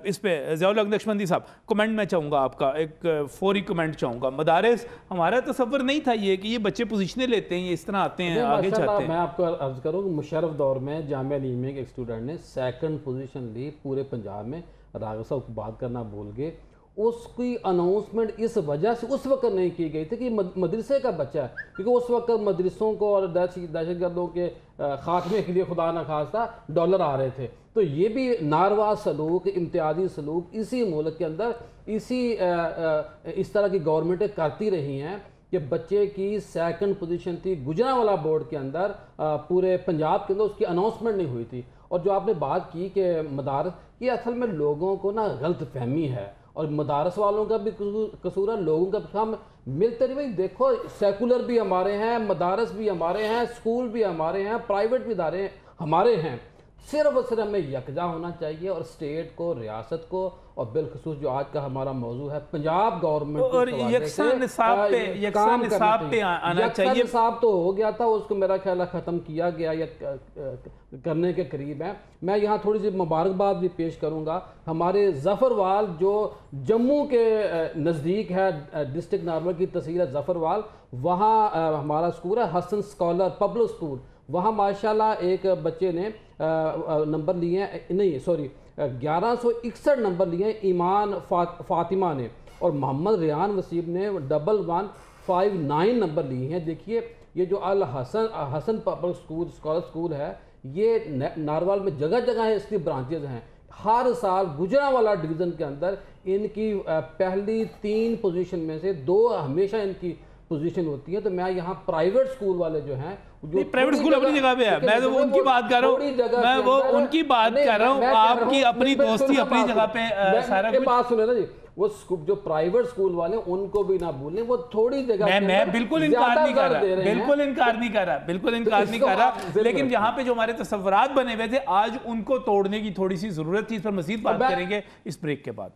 इस पर ज़ियाउल हक नक्शबंदी साहब, कमेंट मैं चाहूँगा आपका, एक फौरी कमेंट चाहूँगा। मदारिस, हमारा तसव्वुर नहीं था ये कि ये बच्चे पोजीशनें लेते हैं, ये इस तरह आते हैं, आगे जाते हैं। मैं आपको अर्ज करूँ, मुशर्रफ दौर में जामिया नीमे के एक स्टूडेंट ने 2nd पोजीशन ली पूरे पंजाब में। रागिब साहब बात करना भूल गए, उसकी अनाउंसमेंट इस वजह से उस वक्त नहीं की गई थी कि मदरसे का बच्चा है, क्योंकि उस वक्त मदरसों को और दहशतगर्दों के खात्मे के लिए खुदा न खास्ता डॉलर आ रहे थे। तो ये भी नारवा सलूक, इम्तियाजी सलूक इसी मुल्क के अंदर इस तरह की गवर्नमेंटें करती रही हैं कि बच्चे की सेकंड पोजीशन थी गुजरांवाला बोर्ड के अंदर, पूरे पंजाब के अंदर उसकी अनाउंसमेंट नहीं हुई थी। और जो आपने बात की कि मदारस, ये असल में लोगों को ना गलत फहमी है, और मदारस वालों का भी कसूर है, लोगों का हम मिलते नहीं। भाई देखो, सेकुलर भी हमारे हैं, मदारस भी हमारे हैं, स्कूल भी हमारे हैं, प्राइवेट भी इदारे हमारे हैं। सिर्फ और सिर्फ हमें यकजा होना चाहिए, और स्टेट को, रियासत को, और बिलखसूस जो आज का हमारा मौजू है पंजाब गवर्नमेंट और यकसा निसाब पे आना चाहिए। निसाब तो हो गया था, उसको मेरा ख्याल ख़त्म किया गया या करने के करीब है। मैं यहाँ थोड़ी सी मुबारकबाद भी पेश करूँगा हमारे ज़फ़रवाल, जो जम्मू के नज़दीक है, डिस्ट्रिक्ट नार्मल की तहसील है ज़फ़रवाल, वहाँ हमारा स्कूल है हसन स्कॉलर पब्लिक स्कूल। वहाँ माशाल्लाह एक बच्चे ने नंबर लिए हैं, नहीं सॉरी 1161 नंबर लिए हैं ईमान फातिमा ने, और मोहम्मद रियान वसीब ने 1159 नंबर लिए हैं। देखिए, ये जो Al Hasan public school scholar school है, ये नारवाल में जगह जगह है, इसकी ब्रांचेज हैं। हर साल गुजरांवाला डिवीज़न के अंदर इनकी पहली 3 पोजीशन में से 2 हमेशा इनकी पोजीशन होती है। तो मैं यहाँ प्राइवेट स्कूल वाले जो हैं, जो प्राइवेट स्कूल अपनी जगह पे है, मैं तो वो उनकी बात कर रहा हूँ, मैं वो उनकी बात कर रहा हूँ, आपकी अपनी दोस्ती अपनी जगह पे सारा कुछ। बात सुने ना जी, वो जो प्राइवेट स्कूल वाले उनको भी ना भूलें, वो थोड़ी जगह मैं बिल्कुल इनकार नहीं कर रहा, बिल्कुल इनकार नहीं कर रहा, बिल्कुल इनकार नहीं कर रहा, लेकिन यहाँ पे जो हमारे तस्वुरात बने हुए थे आज उनको तोड़ने की थोड़ी सी जरूरत थी। इस पर मजीद बात करेंगे इस ब्रेक के बाद।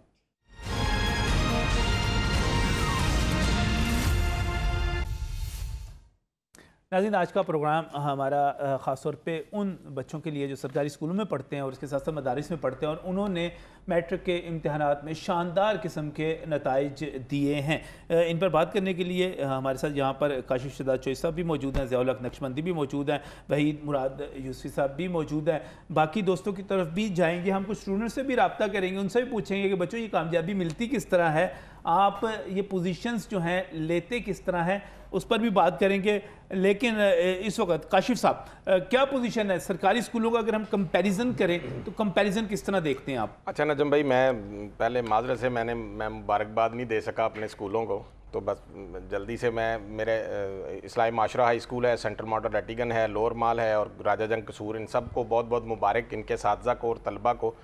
नाज़रीन, आज का प्रोग्राम हमारा ख़ास तौर पे उन बच्चों के लिए जो सरकारी स्कूलों में पढ़ते हैं और उसके साथ साथ मदारिस में पढ़ते हैं और उन्होंने मैट्रिक के इम्तहानात में शानदार किस्म के नताइज दिए हैं। इन पर बात करने के लिए हमारे साथ यहाँ पर काशिफ शहजाद चोई साहब भी मौजूद हैं, ज़ियाउल हक नक्शबंदी भी मौजूद हैं, वहीद मुराद यूसुफी साहब भी मौजूद हैं। बाकी दोस्तों की तरफ भी जाएंगे, हम कुछ स्टूडेंट्स से भी रब्ता करेंगे, उनसे भी पूछेंगे कि बच्चों ये कामयाबी मिलती किस तरह है, आप ये पोजीशंस जो हैं लेते किस तरह हैं, उस पर भी बात करेंगे। लेकिन इस वक्त काशिफ साहब, क्या पोजीशन है सरकारी स्कूलों का, अगर हम कंपैरिजन करें तो कंपैरिजन किस तरह देखते हैं आप? अच्छा नजम भाई, मैं पहले माजरत से मैं मुबारकबाद नहीं दे सका अपने स्कूलों को, तो बस जल्दी से मेरे इस्लाही माशरा हाई स्कूल है, सेंट्रल मॉडल रेटिगन है, लोअर माल है और राजा जंग कसूर, इन सब को बहुत बहुत मुबारक, इनके साथी को और तलबा को।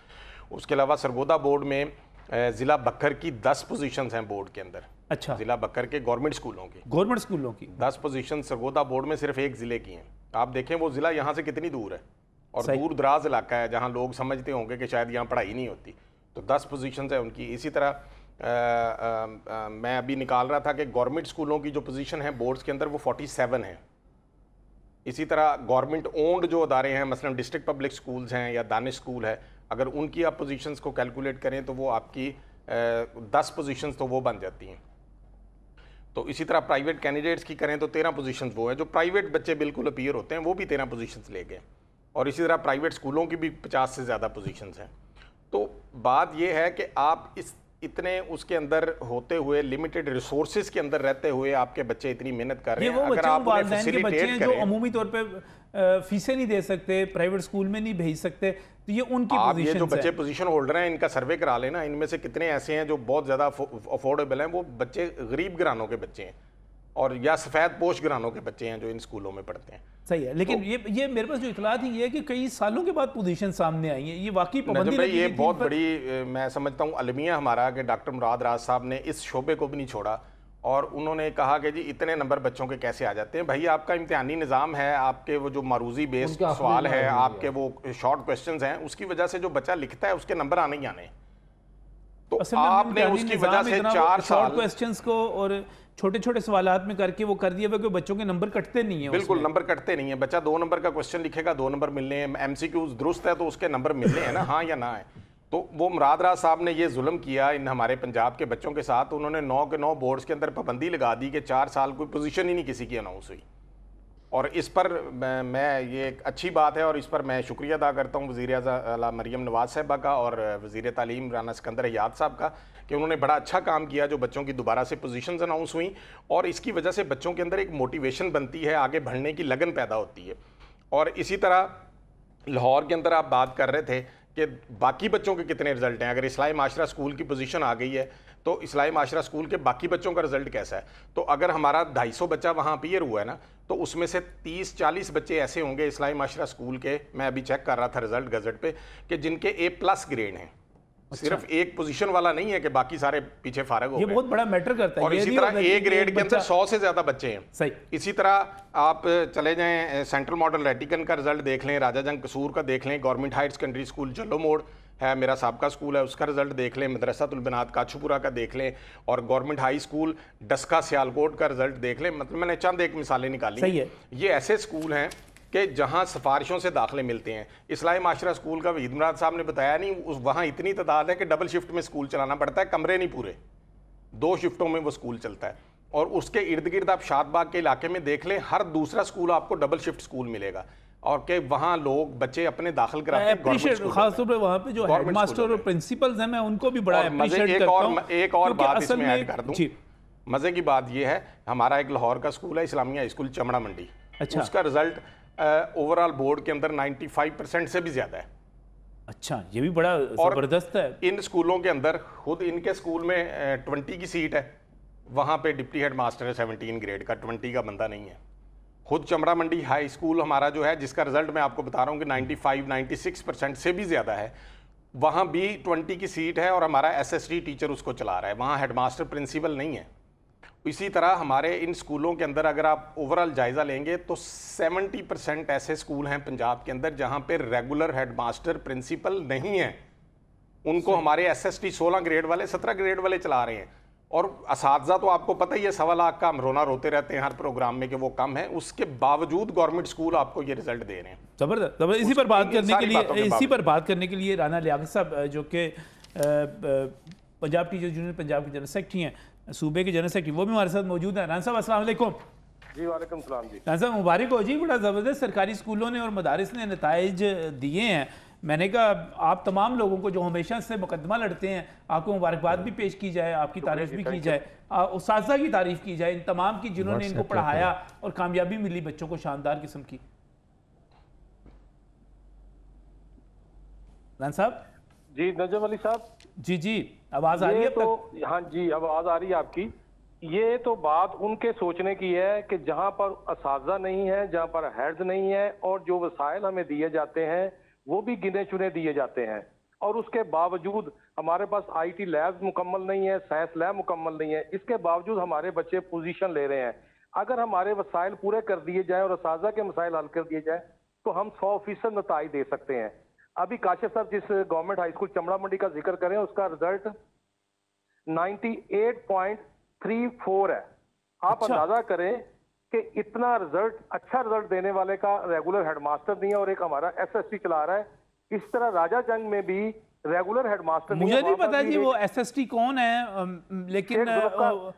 उसके अलावा सरगोदा बोर्ड में ज़िला बकर की 10 पोजीशंस हैं बोर्ड के अंदर। अच्छा, ज़िला बकर के गवर्नमेंट स्कूलों की 10 पोजीशन सरगोदा बोर्ड में सिर्फ एक ज़िले की हैं। आप देखें वो ज़िला यहाँ से कितनी दूर है, और दूर दराज इलाका है जहाँ लोग समझते होंगे कि शायद यहाँ पढ़ाई नहीं होती। तो 10 पोजीशंस है उनकी। इसी तरह मैं अभी निकाल रहा था कि गवर्नमेंट स्कूलों की जो पोजीशन है बोर्ड्स के अंदर वो 47 है। इसी तरह गवर्नमेंट ओन्ड जो अदारे हैं, मसलन डिस्ट्रिक्ट पब्लिक स्कूल्स हैं या दानिश स्कूल है, अगर उनकी आप पोजीशंस को कैलकुलेट करें तो वो आपकी 10 पोजीशंस तो वो बन जाती हैं। तो इसी तरह प्राइवेट कैंडिडेट्स की करें तो 13 पोजीशंस वो है, जो प्राइवेट बच्चे बिल्कुल अपीयर होते हैं वो भी 13 पोजीशंस ले गए, और इसी तरह प्राइवेट स्कूलों की भी 50 से ज़्यादा पोजीशंस हैं। तो बात यह है कि आप इतने उसके अंदर होते हुए, लिमिटेड रिसोर्सेज के अंदर रहते हुए आपके बच्चे इतनी मेहनत कर रहे हैं, अगर आप उन्हें फैसिलिटेट करें, जो अमूमी तौर पे फीसें नहीं दे सकते, प्राइवेट स्कूल में नहीं भेज सकते, तो ये उनकी आप ये जो बच्चे पोजीशन होल्डर हैं इनका सर्वे करा लेना, इनमें से कितने ऐसे हैं जो बहुत ज़्यादा अफोर्डेबल हैं, वो बच्चे गरीब घरानों के बच्चे हैं और या सफ़ेद पोश घरानों के बच्चे हैं जो इन स्कूलों में पढ़ते हैं। सही है, लेकिन तो, ये मेरे पास जो इतलात है ये है कि कई सालों के बाद पोजीशन सामने आई है, ये वाकई पाबंदी भाई ये बहुत बड़ी मैं समझता हूँ अलमिया हमारा कि डॉक्टर मुराद राज साहब ने इस शोबे को भी नहीं छोड़ा, और उन्होंने कहा कि जी इतने नंबर बच्चों के कैसे आ जाते हैं। भाई आपका इम्तिहानी निज़ाम है, आपके वो जो मारूजी बेस्ड सवाल है, आपके वो शॉर्ट क्वेश्चंस हैं, उसकी वजह से जो बच्चा लिखता है उसके नंबर आने ही आने। तो आपने उसकी वजह से 4 साल क्वेश्चंस को और छोटे छोटे सवालात में करके वो कर दिया, कि बच्चों के नंबर कटते नहीं है। बिल्कुल नंबर कटते नहीं है। बच्चा 2 नंबर का क्वेश्चन लिखेगा, 2 नंबर मिलने हैं, MCQs दुरुस्त है तो उसके नंबर मिलने हैं ना, हाँ या ना है। तो वो मुराद राज साहब ने ये जुल्म किया इन हमारे पंजाब के बच्चों के साथ। उन्होंने 9 के 9 बोर्ड्स के अंदर पाबंदी लगा दी कि 4 साल कोई पोजीशन ही नहीं किसी की अनाउंस हुई। और इस पर मैं ये एक अच्छी बात है और इस पर मैं शुक्रिया अदा करता हूँ वज़ीर-ए-आज़म मरीम नवाज़ साहिबा का और वज़ीर तालीम राना सिकंदर हयात साहब का कि उन्होंने बड़ा अच्छा काम किया जो बच्चों की दोबारा से पोजीशंस अनाउंस हुई और इसकी वजह से बच्चों के अंदर एक मोटिवेशन बनती है, आगे बढ़ने की लगन पैदा होती है। और इसी तरह लाहौर के अंदर आप बात कर रहे थे कि बाकी बच्चों के कितने रिजल्ट हैं। अगर इस्लाही माशरा स्कूल की पोजीशन आ गई है तो इस्लाही माशरा स्कूल के बाकी बच्चों का रिजल्ट कैसा है? तो अगर हमारा 250 बच्चा वहाँ अपीयर हुआ है ना, तो उसमें से 30-40 बच्चे ऐसे होंगे इस्लाही माशरा स्कूल के, मैं अभी चेक कर रहा था रिजल्ट गजट पे, कि जिनके A+ ग्रेड हैं। अच्छा। सिर्फ एक पोजीशन वाला नहीं है कि बाकी सारे पीछे फारग हो गए। ये बहुत बड़ा मैटर करता है। और इसी तरह A ग्रेड के अंदर 100 से ज्यादा बच्चे हैं। सही। इसी तरह आप चले जाएं सेंट्रल मॉडल रेटिकन का रिजल्ट देख लें, राजा जंग कसूर का देख लें, गवर्नमेंट हायर सेकेंडरी स्कूल जल्लो मोड़ है मेरा साबका स्कूल है, उसका रिजल्ट देख लें, मदरसातुल बनात काछुपुरा का देख लें और government high school Daska Sialkot का रिजल्ट देख लें। मतलब मैंने चंद एक मिसालें निकाली। सही है। ये ऐसे स्कूल हैं कि जहाँ सिफारिशों से दाखिले मिलते हैं। इस्लाही माशरा स्कूल का वहीद मुराद साहब ने बताया नहीं, वहाँ इतनी तादाद है कि डबल शिफ्ट में स्कूल चलाना पड़ता है, कमरे नहीं पूरे, 2 शिफ्टों में वो स्कूल चलता है। और उसके इर्द गिर्द आप शादबाग के इलाके में देख लें, हर दूसरा स्कूल आपको डबल शिफ्ट स्कूल मिलेगा और कि वहाँ लोग बच्चे अपने दाखिल कराते हैं। खासतौर पर वहाँ पे जो हेडमास्टर और प्रिंसिपल्स हैं, मैं उनको भी बड़ा अप्रिशिएट करता हूँ। एक और बात इसमें ऐड कर दूँ, मजे की बात यह है, हमारा एक लाहौर का स्कूल है इस्लामिया स्कूल चमड़ा मंडी। अच्छा। उसका रिजल्ट ओवरऑल बोर्ड के अंदर 95% से भी ज्यादा है। अच्छा, ये भी बड़ा जबरदस्त है। इन स्कूलों के अंदर खुद इनके स्कूल में 20 की सीट है, वहाँ पे डिप्टी हेड मास्टर है 17 ग्रेड का, 20 का बंदा नहीं है। खुद चमड़ा मंडी हाई स्कूल हमारा जो है, जिसका रिजल्ट मैं आपको बता रहा हूँ कि 95-96% से भी ज़्यादा है, वहाँ भी 20 की सीट है और हमारा SST टीचर उसको चला रहा है, वहाँ हेडमास्टर प्रिंसिपल नहीं है। इसी तरह हमारे इन स्कूलों के अंदर अगर आप ओवरऑल जायज़ा लेंगे तो 70% ऐसे स्कूल हैं पंजाब के अंदर जहाँ पे रेगुलर हेडमास्टर प्रिंसिपल नहीं है। उनको हमारे SST 16 ग्रेड वाले 17 ग्रेड वाले चला रहे हैं। और असातिज़ा तो आपको पता ही है, 1.25 लाख का हम रोना रोते रहते हैं हर प्रोग्राम में कि वो कम है, उसके बावजूद गवर्नमेंट स्कूल आपको ये रिजल्ट दे रहे हैं। जबरदस्त। इसी पर बात करने के लिए राना लियाकत साहब जो कि पंजाब टीचर्स यूनियन पंजाब के जनरल सेक्रेटरी हैं, सूबे के जनरल सेक्रेटरी, वो भी हमारे साथ मौजूद हैं। राना साहब अस्सलाम वालेकुम। जी वालेकुम सलाम जी। राना साहब मुबारक हो जी, बड़ा ज़बरदस्त सरकारी स्कूलों ने और मदारिस ने नताइज दिए हैं। मैंने कहा आप तमाम लोगों को जो हमेशा से मुकदमा लड़ते हैं, आपको मुबारकबाद भी पेश की जाए, आपकी तारीफ भी की जाए, उस्ताज़ा की तारीफ की जाए, इन तमाम की जिन्होंने इनको पढ़ाया और कामयाबी मिली बच्चों को शानदार किस्म की। राना साहब जी। नजम अली साहब जी, आवाज आ रही है? तो हाँ जी, आवाज आ रही है आपकी। ये तो बात उनके सोचने की है कि जहाँ पर असातिज़ा नहीं है, जहाँ पर हेड्स नहीं है और जो वसाइल हमें दिए जाते हैं वो भी गिने चुने दिए जाते हैं, और उसके बावजूद हमारे पास IT लैब मुकम्मल नहीं है, साइंस लैब मुकम्मल नहीं है, इसके बावजूद हमारे बच्चे पोजीशन ले रहे हैं। अगर हमारे वसाइल पूरे कर दिए जाए और असातिज़ा के मसाइल हल कर दिए जाए तो हम 100% नताइज दे सकते हैं। अभी काशिफ साहब जिस गवर्नमेंट हाई स्कूल चमड़ा मंडी का जिक्र करें, उसका रिजल्ट 98.34 है। आप अंदाजा करें कि इतना रिजल्ट, अच्छा रिजल्ट देने वाले का रेगुलर हेडमास्टर नहीं है और एक हमारा SST चला रहा है। इस तरह राजा जंग में भी रेगुलर हेडमास्टर मुझे नहीं पता जी वो SST कौन है, लेकिन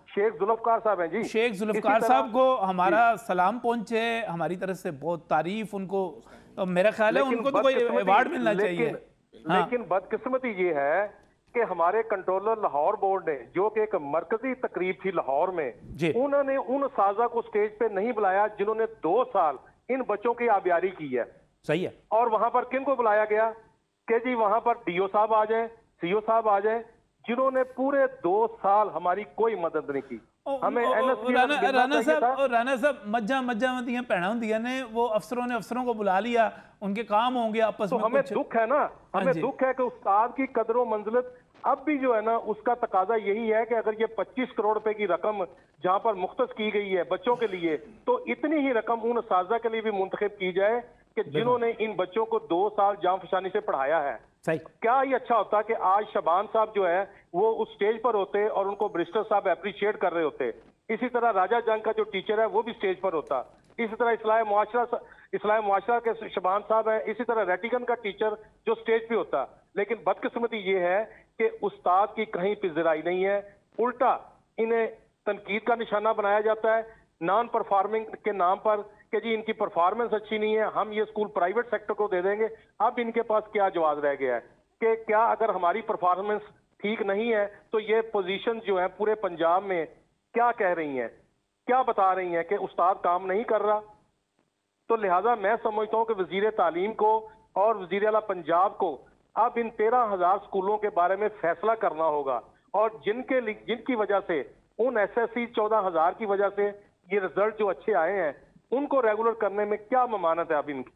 शेख जुल्फकार साहब हैं जी। शेख जुल्फकार साहब को हमारा सलाम पहुंचे, हमारी तरफ से बहुत तारीफ उनको, तो मेरा ख्याल है उनको तो कोई अवार्ड मिलना चाहिए। लेकिन बदकिस्मती ये है कि हमारे कंट्रोलर लाहौर बोर्ड ने, जो कि एक मरकजी तकरीब थी लाहौर में, उन्होंने उन साजा को स्टेज पे नहीं बुलाया जिन्होंने 2 साल इन बच्चों की आबियारी की है। सही है। और वहां पर किन को बुलाया गया कि जी वहां पर DO साहब आ जाए, CO साहब आ जाए, जिन्होंने पूरे 2 साल हमारी कोई मदद नहीं की। हमें राना साहब मज्जा मदियां भैना होंदियां ने, वो अफसरों को बुला लिया, उनके काम होंगे आपस में। तो हमें दुख है ना, हमें दुख है कि उस्ताद की कदर व मंजिलत अब भी जो है ना, उसका तकाजा यही है कि अगर ये 25 करोड़ रुपए की रकम जहां पर मुख्तस की गई है बच्चों के लिए, तो इतनी ही रकम उन साजा के लिए भी मुंतखब की जाए कि जिन्होंने इन बच्चों को 2 साल जाम फशानी से पढ़ाया है। सही। क्या ये अच्छा होता कि आज शबान साहब जो है वो उस स्टेज पर होते और उनको ब्रिस्टर साहब अप्रिशिएट कर रहे होते। इसी तरह राजा जंग का जो टीचर है वो भी स्टेज पर होता। इसी तरह इस्लाह मुआशरा के शबान साहब है, इसी तरह रेटिगन का टीचर जो स्टेज पे होता। लेकिन बदकिस्मती ये है कि उस्ताद की कहीं पिजराई नहीं है, उल्टा इन्हें तनकीद का निशाना बनाया जाता है। नॉन परफॉर्मिंग के नाम पर कि जी इनकी परफॉर्मेंस अच्छी नहीं है, हम ये स्कूल प्राइवेट सेक्टर को दे देंगे। अब इनके पास क्या जवाब रह गया है कि क्या अगर हमारी परफॉर्मेंस ठीक नहीं है तो ये पोजीशन जो है पूरे पंजाब में क्या कह रही हैं, क्या बता रही हैं कि उस्ताद काम नहीं कर रहा। तो लिहाजा मैं समझता हूं कि वजीर तालीम को और वजीर आला पंजाब को अब इन 13,000 स्कूलों के बारे में फैसला करना होगा, और जिनकी वजह से उन SSC 14,000 की वजह से ये रिजल्ट जो अच्छे आए हैं उनको रेगुलर करने में क्या ममानत है अब इनकी।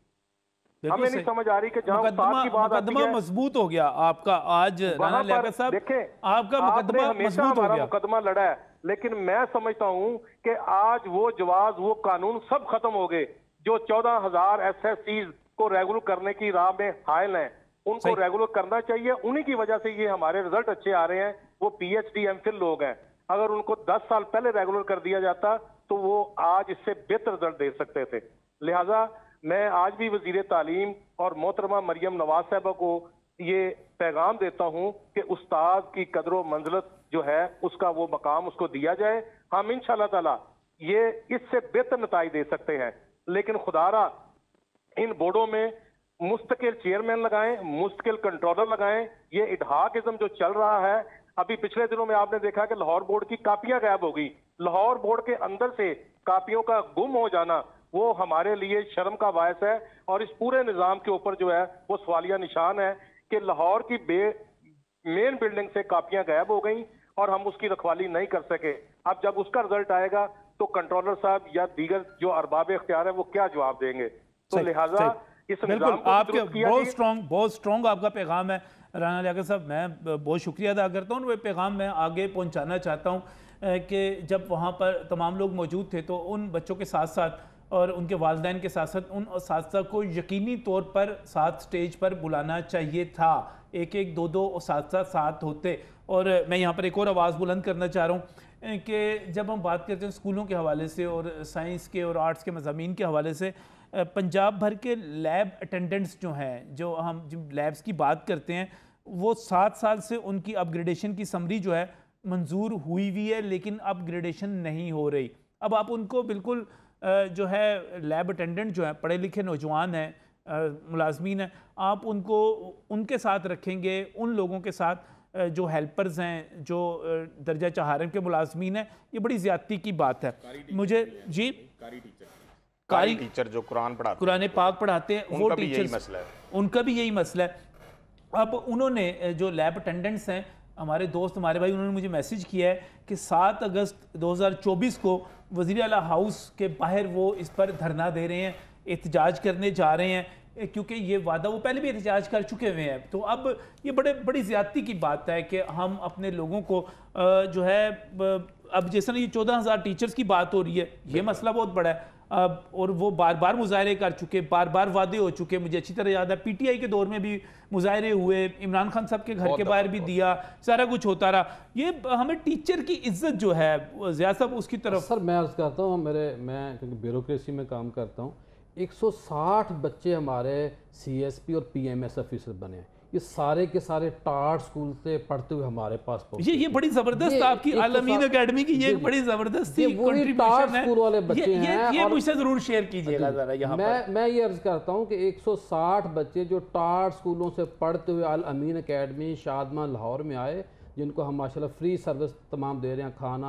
हमें नहीं समझ आ रही कि जहां उस्ताद की बात आती है, मजबूत हो गया आपका आज राना लियाकत साहब, देखें आपका मुकदमा मजबूत हो गया। मुकदमा लड़ा है, लेकिन मैं समझता हूं कि आज वो जवाब, वो कानून सब खत्म हो गए जो 14,000 SSCs को रेगुलर करने की राह में हायल हैं, उनको रेगुलर करना चाहिए। उन्हीं की वजह से ये हमारे रिजल्ट अच्छे आ रहे हैं। वो PhD MPhil लोग हैं, अगर उनको 10 साल पहले रेगुलर कर दिया जाता तो वो आज इससे बेहतर रिजल्ट दे सकते थे। लिहाजा मैं आज भी वजीर तालीम और मोहतरमा मरियम नवाज साहबा को ये पैगाम देता हूं कि उस्ताद की कदर मंजिलत जो है उसका वो मकाम उसको दिया जाए। हम इंशाअल्लाह ताला ये इससे बेहतर नताइज दे सकते हैं, लेकिन खुदारा इन बोर्डों में मुस्तकिल चेयरमैन लगाएं, मुस्तकिल कंट्रोलर लगाएं। ये इडहाकिज्म जो चल रहा है, अभी पिछले दिनों में आपने देखा कि लाहौर बोर्ड की कापियां गायब हो गई। लाहौर बोर्ड के अंदर से कापियों का गुम हो जाना वो हमारे लिए शर्म का बायस है, और इस पूरे निजाम के ऊपर जो है वो सवालिया निशान है कि लाहौर की मेन बिल्डिंग से कापियां गायब हो गई और हम उसकी रखवाली नहीं कर सके। अब जब उसका रिजल्ट आएगा तो कंट्रोलर साहब या दीगर जो अरबाब इख्तियार है वो क्या जवाब देंगे। तो लिहाजा इस बिल्कुल आपके बहुत स्ट्रॉन्ग आपका पैगाम है राना लियाकत साहब। मैं बहुत शुक्रिया अदा करता हूँ। वो पैगाम मैं आगे पहुँचाना चाहता हूँ कि जब वहाँ पर तमाम लोग मौजूद थे तो उन बच्चों के साथ साथ और उनके वालिदैन के साथ साथ उन साथ को यकीनी तौर पर साथ स्टेज पर बुलाना चाहिए था। एक एक दो दो साथ होते। और मैं यहाँ पर एक और आवाज़ बुलंद करना चाह रहा हूँ कि जब हम बात करते हैं स्कूलों के हवाले से और साइंस के और आर्ट्स के मज़ामीन के हवाले से, पंजाब भर के लैब अटेंडेंट्स जो हैं, जो हम जिन लैब्स की बात करते हैं, वो 7 साल से उनकी अपग्रेडेशन की समरी जो है मंजूर हुई हुई है, लेकिन अपग्रेडेशन नहीं हो रही। अब आप उनको बिल्कुल जो है लैब अटेंडेंट जो है पढ़े लिखे नौजवान हैं, मुलाजमीन हैं, आप उनको उनके साथ रखेंगे, उन लोगों के साथ जो हेल्पर्स हैं, जो दर्जा चहारम के मुलाजमीन हैं, ये बड़ी ज़्यादती की बात है। मुझे जी कारी टीचर जो कुरान पाक पढ़ाते हैं, वो टीचर्स, उनका भी यही मसला है। अब उन्होंने जो लैब अटेंडेंट्स हैं, हमारे दोस्त हमारे भाई, उन्होंने मुझे मैसेज किया है कि 7 अगस्त 2024 को वज़ीर आला हाउस के बाहर वो इस पर धरना दे रहे हैं, एहतजाज करने जा रहे हैं, क्योंकि ये वादा वो पहले भी एहतजाज कर चुके हुए हैं। तो अब ये बड़ी ज़्यादती की बात है कि हम अपने लोगों को जो है, अब जैसे ना ये 14,000 टीचर्स की बात हो रही है, ये मसला बहुत बड़ा है। और वो बार बार मुजाहरे कर चुके, बार बार वादे हो चुके। मुझे अच्छी तरह याद है PTI के दौर में भी मुजाहरे हुए, इमरान खान साहब के घर के बाहर भी दिया, सारा कुछ होता रहा। ये हमें टीचर की इज्जत जो है ज़िया साहब उसकी तरफ। सर मैं अर्ज़ करता हूँ, मैं क्योंकि ब्यूरोक्रेसी में काम करता हूँ, 160 बच्चे हमारे CSP और PMS ऑफिसर बने हैं। ये सारे के सारे टाट स्कूल से पढ़ते हुए हमारे पास पहुंचे। ये बड़ी जबरदस्त आपकी अल-अमीन एकेडमी की ये एक बड़ी जबरदस्त कंट्रीब्यूशन है। स्कूल वाले बच्चे हैं, ये मुझसे जरूर शेयर कीजिएगा जरा यहाँ पर। मैं ये अर्ज करता हूँ कि 160 बच्चे जो टाट स्कूलों से पढ़ते हुए अल-अमीन एकेडमी शादमान लाहौर में आए, जिनको हम माशाल्लाह फ्री सर्विस तमाम दे रहे हैं, खाना,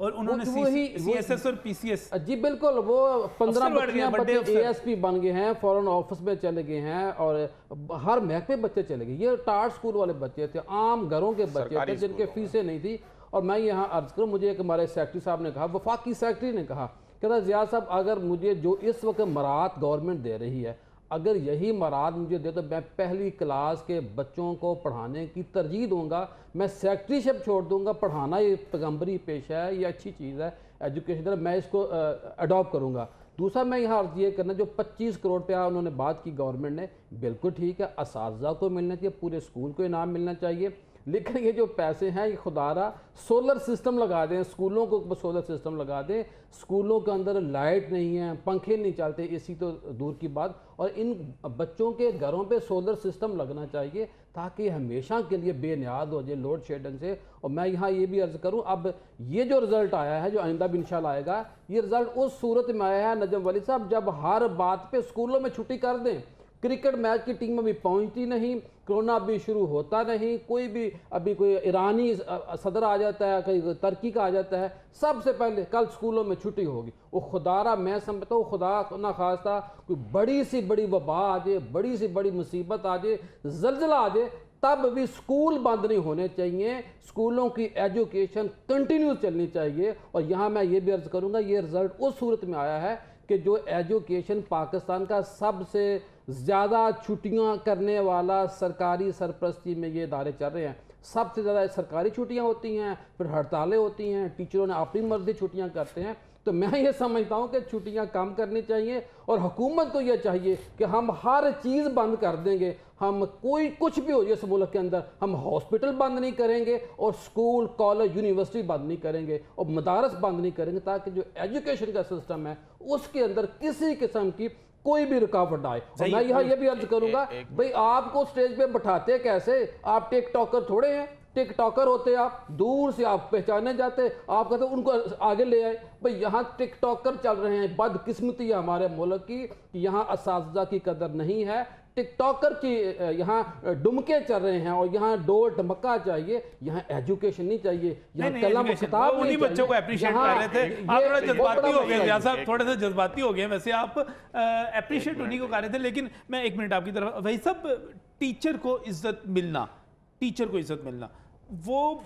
और उन्होंने CSS और PCS, जी बिल्कुल, वो 15 बच्चे ASP बन गए हैं, फॉरेन ऑफिस में चले गए हैं, और हर महकमे बच्चे चले गए। ये टाट स्कूल वाले बच्चे थे, आम घरों के बच्चे थे जिनके फीसें नहीं थी। और मैं यहाँ अर्ज करूँ, मुझे एक हमारे सेक्रेटरी साहब ने कहा, वफाकी सेक्रेटरी ने कहा, कहता ज़िया साहब अगर मुझे जो इस वक्त मराहत गवर्नमेंट दे रही है, अगर यही मराद मुझे दे तो मैं पहली क्लास के बच्चों को पढ़ाने की तरजीह दूंगा। मैं सेक्रेटरीशिप छोड़ दूंगा, पढ़ाना ये पैगम्बरी पेशा है, ये अच्छी चीज़ है एजुकेशन, मैं इसको अडॉप्ट करूंगा। दूसरा मैं यहाँ अर्ज ये करना, जो 25 करोड़ रुपया उन्होंने बात की गवर्नमेंट ने, बिल्कुल ठीक है, असातिज़ा को मिलना चाहिए, पूरे स्कूल को इनाम मिलना चाहिए। लेकिन ये जो पैसे हैं ये खुदारा सोलर सिस्टम लगा दें, स्कूलों को सोलर सिस्टम लगा दें। स्कूलों के अंदर लाइट नहीं है, पंखे नहीं चलते, इसी तो दूर की बात। और इन बच्चों के घरों पे सोलर सिस्टम लगना चाहिए ताकि हमेशा के लिए बेनियाद हो जाए लोड शेडिंग से। और मैं यहाँ ये भी अर्ज़ करूँ, अब ये जो रिज़ल्ट आया है, जो आइंदा भी इंशाल्लाह आएगा, ये रिज़ल्ट उस सूरत में आया है नजम वली साहब जब हर बात पे स्कूलों में छुट्टी कर दें। क्रिकेट मैच की टीम अभी पहुंचती नहीं, कोरोना भी शुरू होता नहीं, कोई भी अभी कोई ईरानी सदर आ जाता है, कोई तुर्की का आ जाता है, सबसे पहले कल स्कूलों में छुट्टी होगी। वो खुदारा मैं समझता हूँ खुदा ना खास्ता कोई बड़ी सी बड़ी वबा आ जाए, बड़ी सी बड़ी मुसीबत आ जाए, जल्जला आ जाए, तब भी स्कूल बंद नहीं होने चाहिए। स्कूलों की एजुकेशन कंटिन्यू चलनी चाहिए। और यहाँ मैं ये भी अर्ज करूँगा, ये रिजल्ट उस सूरत में आया है कि जो एजुकेशन पाकिस्तान का सबसे ज़्यादा छुट्टियां करने वाला सरकारी सरपरस्ती में ये इदारे चल रहे हैं। सबसे ज़्यादा सरकारी छुट्टियां होती हैं, फिर हड़तालें होती हैं, टीचरों ने अपनी मर्जी छुट्टियां करते हैं। तो मैं ये समझता हूँ कि छुट्टियां कम करनी चाहिए और हुकूमत को ये चाहिए कि हम हर चीज़ बंद कर देंगे, हम कोई कुछ भी हो जाए इस मुल्क के अंदर, हम हॉस्पिटल बंद नहीं करेंगे और स्कूल कॉलेज यूनिवर्सिटी बंद नहीं करेंगे और मदारस बंद नहीं करेंगे, ताकि जो एजुकेशन का सिस्टम है उसके अंदर किसी किस्म की कोई भी रुकावट आए। और मैं यहाँ ये भी अर्ज करूंगा, भाई आपको स्टेज पे बैठाते कैसे? आप टिकटॉकर थोड़े हैं, टिकटॉकर होते आप, दूर से आप पहचाने जाते, आप कहते उनको आगे ले आए। भाई यहाँ टिकटॉकर चल रहे हैं, बदकिस्मती है हमारे मुल्क की कि यहाँ असातिज़ा की कदर नहीं है, टिकटॉकर की यहाँ डुमके चल रहे हैं और यहाँ डोर ढमका चाहिए, यहाँ एजुकेशन नहीं चाहिए, यहाँ कलम किताब नहीं। उन्हीं बच्चों को अप्रिशिएट कर रहे थे, आप थोड़ा जज्बाती हो गए रियाज साहब, थोड़े से जज्बाती हो गए। वैसे आप अप्रिशिएट उन्हीं को कर रहे थे, लेकिन मैं एक मिनट आपकी तरफ, वही सब टीचर को इज्जत मिलना, टीचर को इज्जत मिलना, वो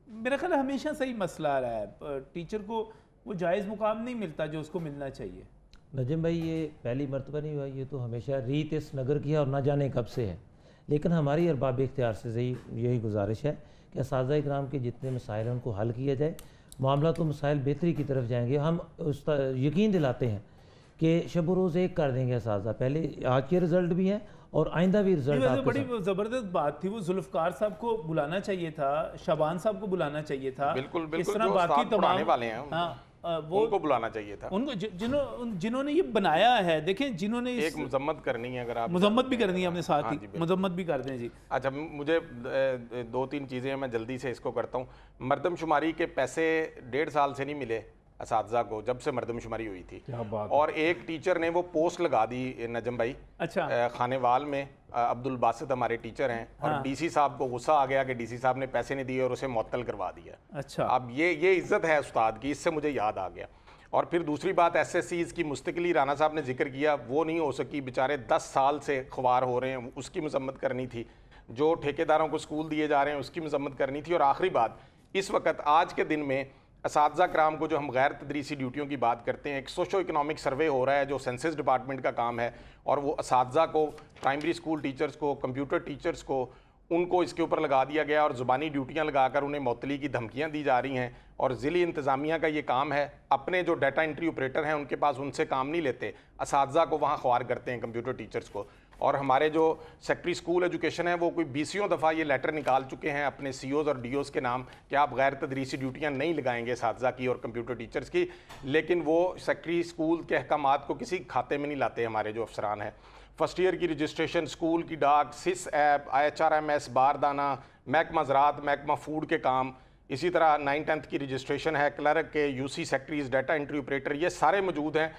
मेरा ख्याल हमेशा सही मसला रहा है। टीचर को वो जायज़ मुकाम नहीं मिलता जो उसको मिलना चाहिए। नजम भाई, ये पहली मरतबा नहीं हुआ, ये तो हमेशा रीत इस नगर की है और ना जाने कब से है। लेकिन हमारी अरबाब इख्तियार से यही गुजारिश है कि असातिज़ा इकराम के जितने मसाइल हैं उनको हल किया जाए। मामला तो मसाइल बेहतरी की तरफ जाएंगे। हम उस यकीन दिलाते हैं कि शब रोज़ एक कर देंगे असातिज़ा। पहले आज के रिज़ल्ट भी हैं और आइंदा भी रिजल्ट। बड़ी ज़बरदस्त बात थी, वो जुल्फ़कार साहब को बुलाना चाहिए था, शबान साहब को बुलाना चाहिए था। बिल्कुल बिल्कुल, इस तरह बाकी तमाम वाले हैं, हाँ, वो उनको बुलाना चाहिए था, उनको जिन्होंने ये बनाया है। देखें, जिन्होंने एक मजम्मत करनी है, अगर आप मजम्मत भी करनी है अपने साथ ही, मजम्मत भी कर दें जी। अच्छा, मुझे 2-3 चीज़ें मैं जल्दी से इसको करता हूँ। मरदमशुमारी के पैसे 1.5 साल से नहीं मिले असातिज़ा को, जब से मरदमशुमारी हुई थी। और एक टीचर ने वो पोस्ट लगा दी नजम भाई, अच्छा, खानेवाल में, अब्दुल बासित हमारे टीचर हैं, और डीसी साहब को गुस्सा आ गया कि डीसी साहब ने पैसे नहीं दिए और उसे मुअत्तल करवा दिया। अच्छा, अब ये इज्जत है उस्ताद की, इससे मुझे याद आ गया। और फिर दूसरी बात, SSCs की मुस्तकिली राना साहब ने जिक्र किया, वो नहीं हो सकी, बेचारे 10 साल से ख्वार हो रहे हैं, उसकी मजम्मत करनी थी। जो ठेकेदारों को स्कूल दिए जा रहे हैं उसकी मजम्मत करनी थी। और आखिरी बात, इस वक्त आज के दिन में असातिज़ा कराम को जो हम गैर तदरीसी ड्यूटियों की बात करते हैं, एक सोशो इकोनॉमिक सर्वे हो रहा है जो सेंसस डिपार्टमेंट का काम है, और वो असातिज़ा को, प्राइमरी स्कूल टीचर्स को, कंप्यूटर टीचर्स को, उनको इसके ऊपर लगा दिया गया और ज़ुबानी ड्यूटियां लगाकर उन्हें मुअत्तली की धमकियां दी जा रही हैं। और ज़िली इंतज़ामिया का ये काम है, अपने जो डाटा एंट्री ऑपरेटर हैं उनके पास उनसे काम नहीं लेते, असातिज़ा को वहाँ ख्वार करते हैं, कंप्यूटर टीचर्स को। और हमारे जो सेक्रेटरी स्कूल एजुकेशन है वो कोई 20 दफ़ा ये लेटर निकाल चुके हैं अपने COs और DOs के नाम कि आप गैर तदरीसी ड्यूटियाँ नहीं लगाएंगे असातिज़ा की और कंप्यूटर टीचर्स की, लेकिन वो सेक्रेटरी स्कूल के अहकामात को किसी खाते में नहीं लाते हमारे जो अफसरान हैं। फर्स्ट ईयर की रजिस्ट्रेशन, स्कूल की डाक, SIS ऐप, IHRMS, बारदाना, महकमा ज़राअत, महकमा फूड के काम, इसी तरह 9-10th की रजिस्ट्रेशन है, क्लर्क के, UC secretaries, data entry operator, ये सारे मौजूद हैं।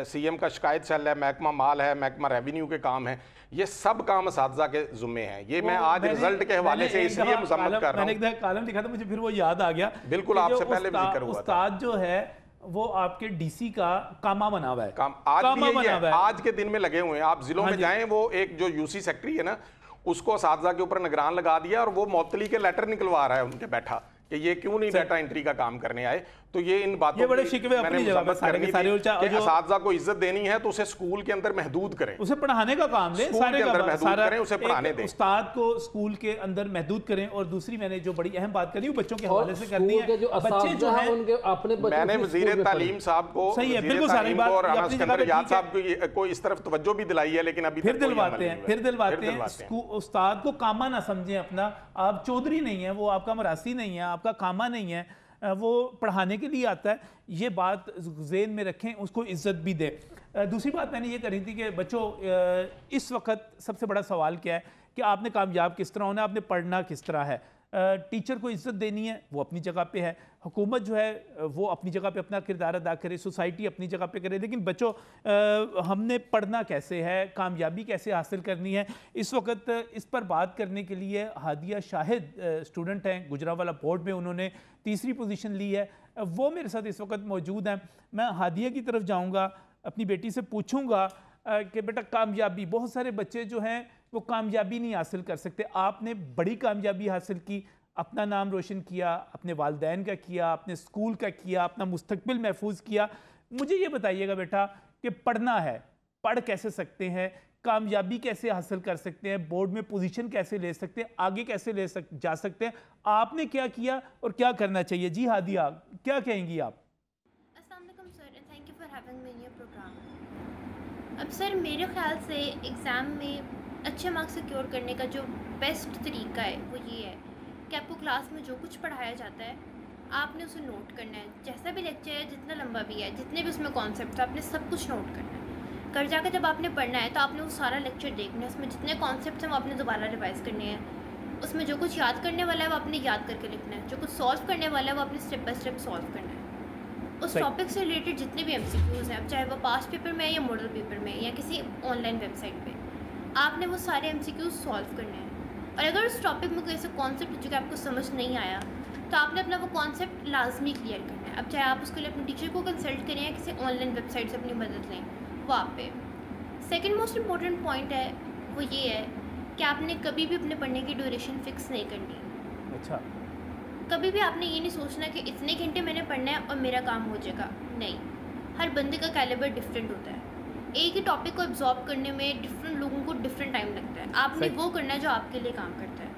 CM का शिकायत सेल है, महकमा माल है, महकमा रेवेन्यू के काम है, ये सब काम असातिज़ा के ज़ुम्मे हैं। ये मैं आज रिजल्ट के हवाले से इसलिए मुज़म्मत कर रहा हूँ। मैंने एक कॉलम लिखा था, मुझे फिर वो याद आ गया। बिल्कुल, आपसे पहले भी जिक्र हुआ था। उस्ताद जो है वो आपके DC का कामा बना हुआ है, आज के दिन में लगे हुए हैं। आप जिलों में जाएं, वो एक जो UC सेक्रेटरी है ना, उसको असातिज़ा के ऊपर निगरान लगा दिया और वो मुअत्तली के लेटर निकलवा रहा है उनके बैठा कि ये क्यों नहीं डाटा एंट्री का काम करने आए। तो ये इन बातों ये बड़े शिकवे अपनी जगह पे सारे के सारे असातिज़ा को इज्जत देनी है तो उसे स्कूल के अंदर महदूद करें, उसे पढ़ाने का काम दें, सारे के अंदर महदूद करें, उसे पढ़ाने दें, उस्ताद को स्कूल के अंदर महदूद करें। और दूसरी मैंने जो बड़ी अहम बात करी वो बच्चों के हवाले से करनी है, बच्चे जो हैं उनके अपने मैंने वज़ीर तालीम साहब को सही है, बिल्कुल सारी बात और राना सिकंदर याद साहब को इस तरफ तवज्जो भी दिलाई है, लेकिन अभी फिर दिलवाते हैं उस्ताद को कामा ना समझें अपना। आप चौधरी नहीं है, वो आपका मरासी नहीं है, आपका कामा नहीं है, वो पढ़ाने के लिए आता है। ये बात ज़हन में रखें, उसको इज्जत भी दें। दूसरी बात मैंने ये करी थी कि बच्चों इस वक्त सबसे बड़ा सवाल क्या है कि आपने कामयाब किस तरह होना है, आपने पढ़ना किस तरह है। टीचर को इज्जत देनी है, वो अपनी जगह पे है, हुकूमत जो है वो अपनी जगह पे अपना किरदार अदा करे, सोसाइटी अपनी जगह पे करे। लेकिन बच्चों हमने पढ़ना कैसे है, कामयाबी कैसे हासिल करनी है, इस वक्त इस पर बात करने के लिए हादिया शाहिद स्टूडेंट हैं, गुजरांवाला बोर्ड में उन्होंने 3री पोजीशन ली है, वो मेरे साथ इस वक्त मौजूद हैं। मैं हादिया की तरफ जाऊँगा, अपनी बेटी से पूछूँगा कि बेटा कामयाबी, बहुत सारे बच्चे जो हैं वो कामयाबी नहीं हासिल कर सकते, आपने बड़ी कामयाबी हासिल की, अपना नाम रोशन किया, अपने वालिदैन का किया, अपने स्कूल का किया, अपना मुस्तकबिल महफूज किया। मुझे ये बताइएगा बेटा कि पढ़ना है, पढ़ कैसे सकते हैं, कामयाबी कैसे हासिल कर सकते हैं, बोर्ड में पोजीशन कैसे ले सकते हैं, आगे कैसे जा सकते हैं, आपने क्या किया और क्या करना चाहिए? जी हादिया, क्या कहेंगी आप? अस्सलाम वालेकुम sir, and thank you for having me in your programme. अब सर मेरे ख्याल से एग्ज़ाम में अच्छे मार्क्स सिक्योर करने का जो बेस्ट तरीका है वो ये है कि आपको क्लास में जो कुछ पढ़ाया जाता है आपने उसे नोट करना है। जैसा भी लेक्चर है, जितना लंबा भी है, जितने भी उसमें कॉन्सेप्ट है, आपने सब कुछ नोट करना है। कर जाकर जब आपने पढ़ना है तो आपने वो सारा लेक्चर देखना है, उसमें जितने कॉन्सेप्ट हैं वो आपने दोबारा रिवाइज़ करने हैं। उसमें जो कुछ याद करने वाला है वो आपने याद करके लिखना है, जो कुछ सॉल्व करने वाला है वो आपने स्टेप बाय स्टेप सॉल्व करना है। उस टॉपिक से रिलेटेड जितने भी MCQs हैं, अब चाहे वो पास्ट पेपर में या मॉडल पेपर में या किसी ऑनलाइन वेबसाइट पे, आपने वो सारे MCQs सॉल्व करने हैं। और अगर उस टॉपिक में कोई ऐसा कॉन्सेप्ट जो कि आपको समझ नहीं आया तो आपने अपना वो कॉन्सेप्ट लाजमी क्लियर करना है। अब चाहे आप उसके लिए अपने टीचर को कंसल्ट करें या किसी ऑनलाइन वेबसाइट से अपनी मदद लें, वो आप पे। सेकेंड मोस्ट इम्पॉर्टेंट पॉइंट है वो ये है कि आपने कभी भी अपने पढ़ने की ड्यूरेशन फिक्स नहीं करनी। अच्छा, कभी भी आपने ये नहीं सोचना कि इतने घंटे मैंने पढ़ना है और मेरा काम हो जाएगा। नहीं, हर बंदे का कैलिबर डिफरेंट होता है। एक ही टॉपिक को एब्जॉर्ब करने में डिफरेंट लोगों को डिफरेंट टाइम लगता है। आपने वो करना है जो आपके लिए काम करता है।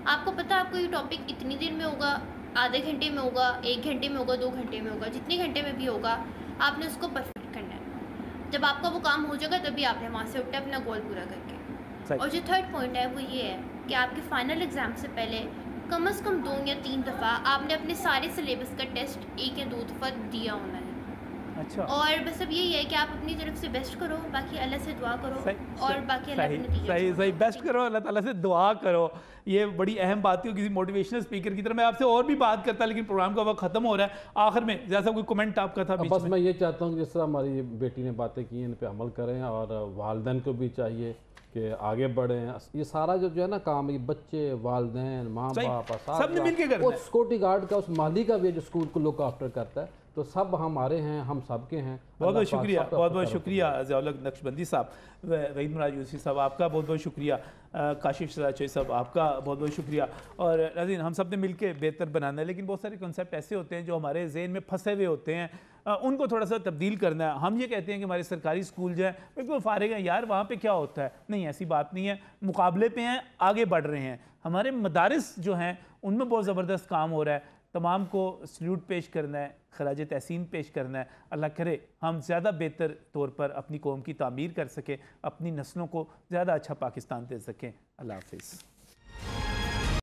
आपको पता है आपको ये टॉपिक इतनी देर में होगा, आधे घंटे में होगा, 1 घंटे में होगा, 2 घंटे में होगा, जितने घंटे में भी होगा आपने उसको परफेक्ट करना है। जब आपका वो काम हो जाएगा तभी आपने वहाँ से उठना अपना गोल पूरा करके। और जो थर्ड पॉइंट है वो ये है कि आपके फाइनल एग्ज़ाम से पहले कम से कम 2 या 3 दफ़ा आपने अपने सारे सिलेबस का टेस्ट 1 या 2 दफ़ा दिया होना है। अच्छा, और बस अब यही है कि आप अपनी तरफ से बेस्ट करो, बाकी अल्लाह से दुआ करो और बाकी अल्लाह के नतीजे सही बेस्ट करो, अल्लाह ताला से दुआ करो। ये बड़ी अहम बात है किसी मोटिवेशनल स्पीकर की तरह। मैं आपसे और भी बात करता लेकिन प्रोग्राम का वक्त खत्म हो रहा है। आखिर में जैसा कोई कमेंट आपका था बीच बस में? मैं ये चाहता हूँ कि जिस तरह हमारी बेटी ने बातें की इन पे अमल करें और वालिदैन को भी चाहिए कि आगे बढ़ें। ये सारा जो है ना काम, ये बच्चे, वालिदैन, माँ बाप, सबने मिलके करना है। सिक्योरिटी गार्ड का, उस माली का भी जो स्कूल को लुक आफ्टर करता है, तो सब हमारे हैं, हम सबके हैं। बहुत बहुत शुक्रिया, बहुत बहुत शुक्रिया ज़ियाउल नक्शबंदी साहब, वहीद मुराद यूसुफ़ी साहब आपका बहुत बहुत शुक्रिया, काशिफ शहजाद साहब आपका बहुत बहुत शुक्रिया। और नाज़रीन, हम सब ने मिल के बेहतर बनाना है, लेकिन बहुत सारे कॉन्सेप्ट ऐसे होते हैं जो हमारे जहन में फंसे हुए होते हैं, उनको थोड़ा सा तब्दील करना है। हम ये कहते हैं कि हमारे सरकारी स्कूल जो है बिल्कुल फारिग हैं, यार वहाँ पे क्या होता है? नहीं, ऐसी बात नहीं है, मुकाबले पे हैं, आगे बढ़ रहे हैं। हमारे मदारिस जो हैं उनमें बहुत ज़बरदस्त काम हो रहा है। तमाम को सल्यूट पेश करना है, खराज तहसीन पेश करना है। अल्लाह करे हम ज़्यादा बेहतर तौर पर अपनी कौम की तामीर कर सकें, अपनी नस्लों को ज़्यादा अच्छा पाकिस्तान दे सकें। अल्लाह हाफ़िज़।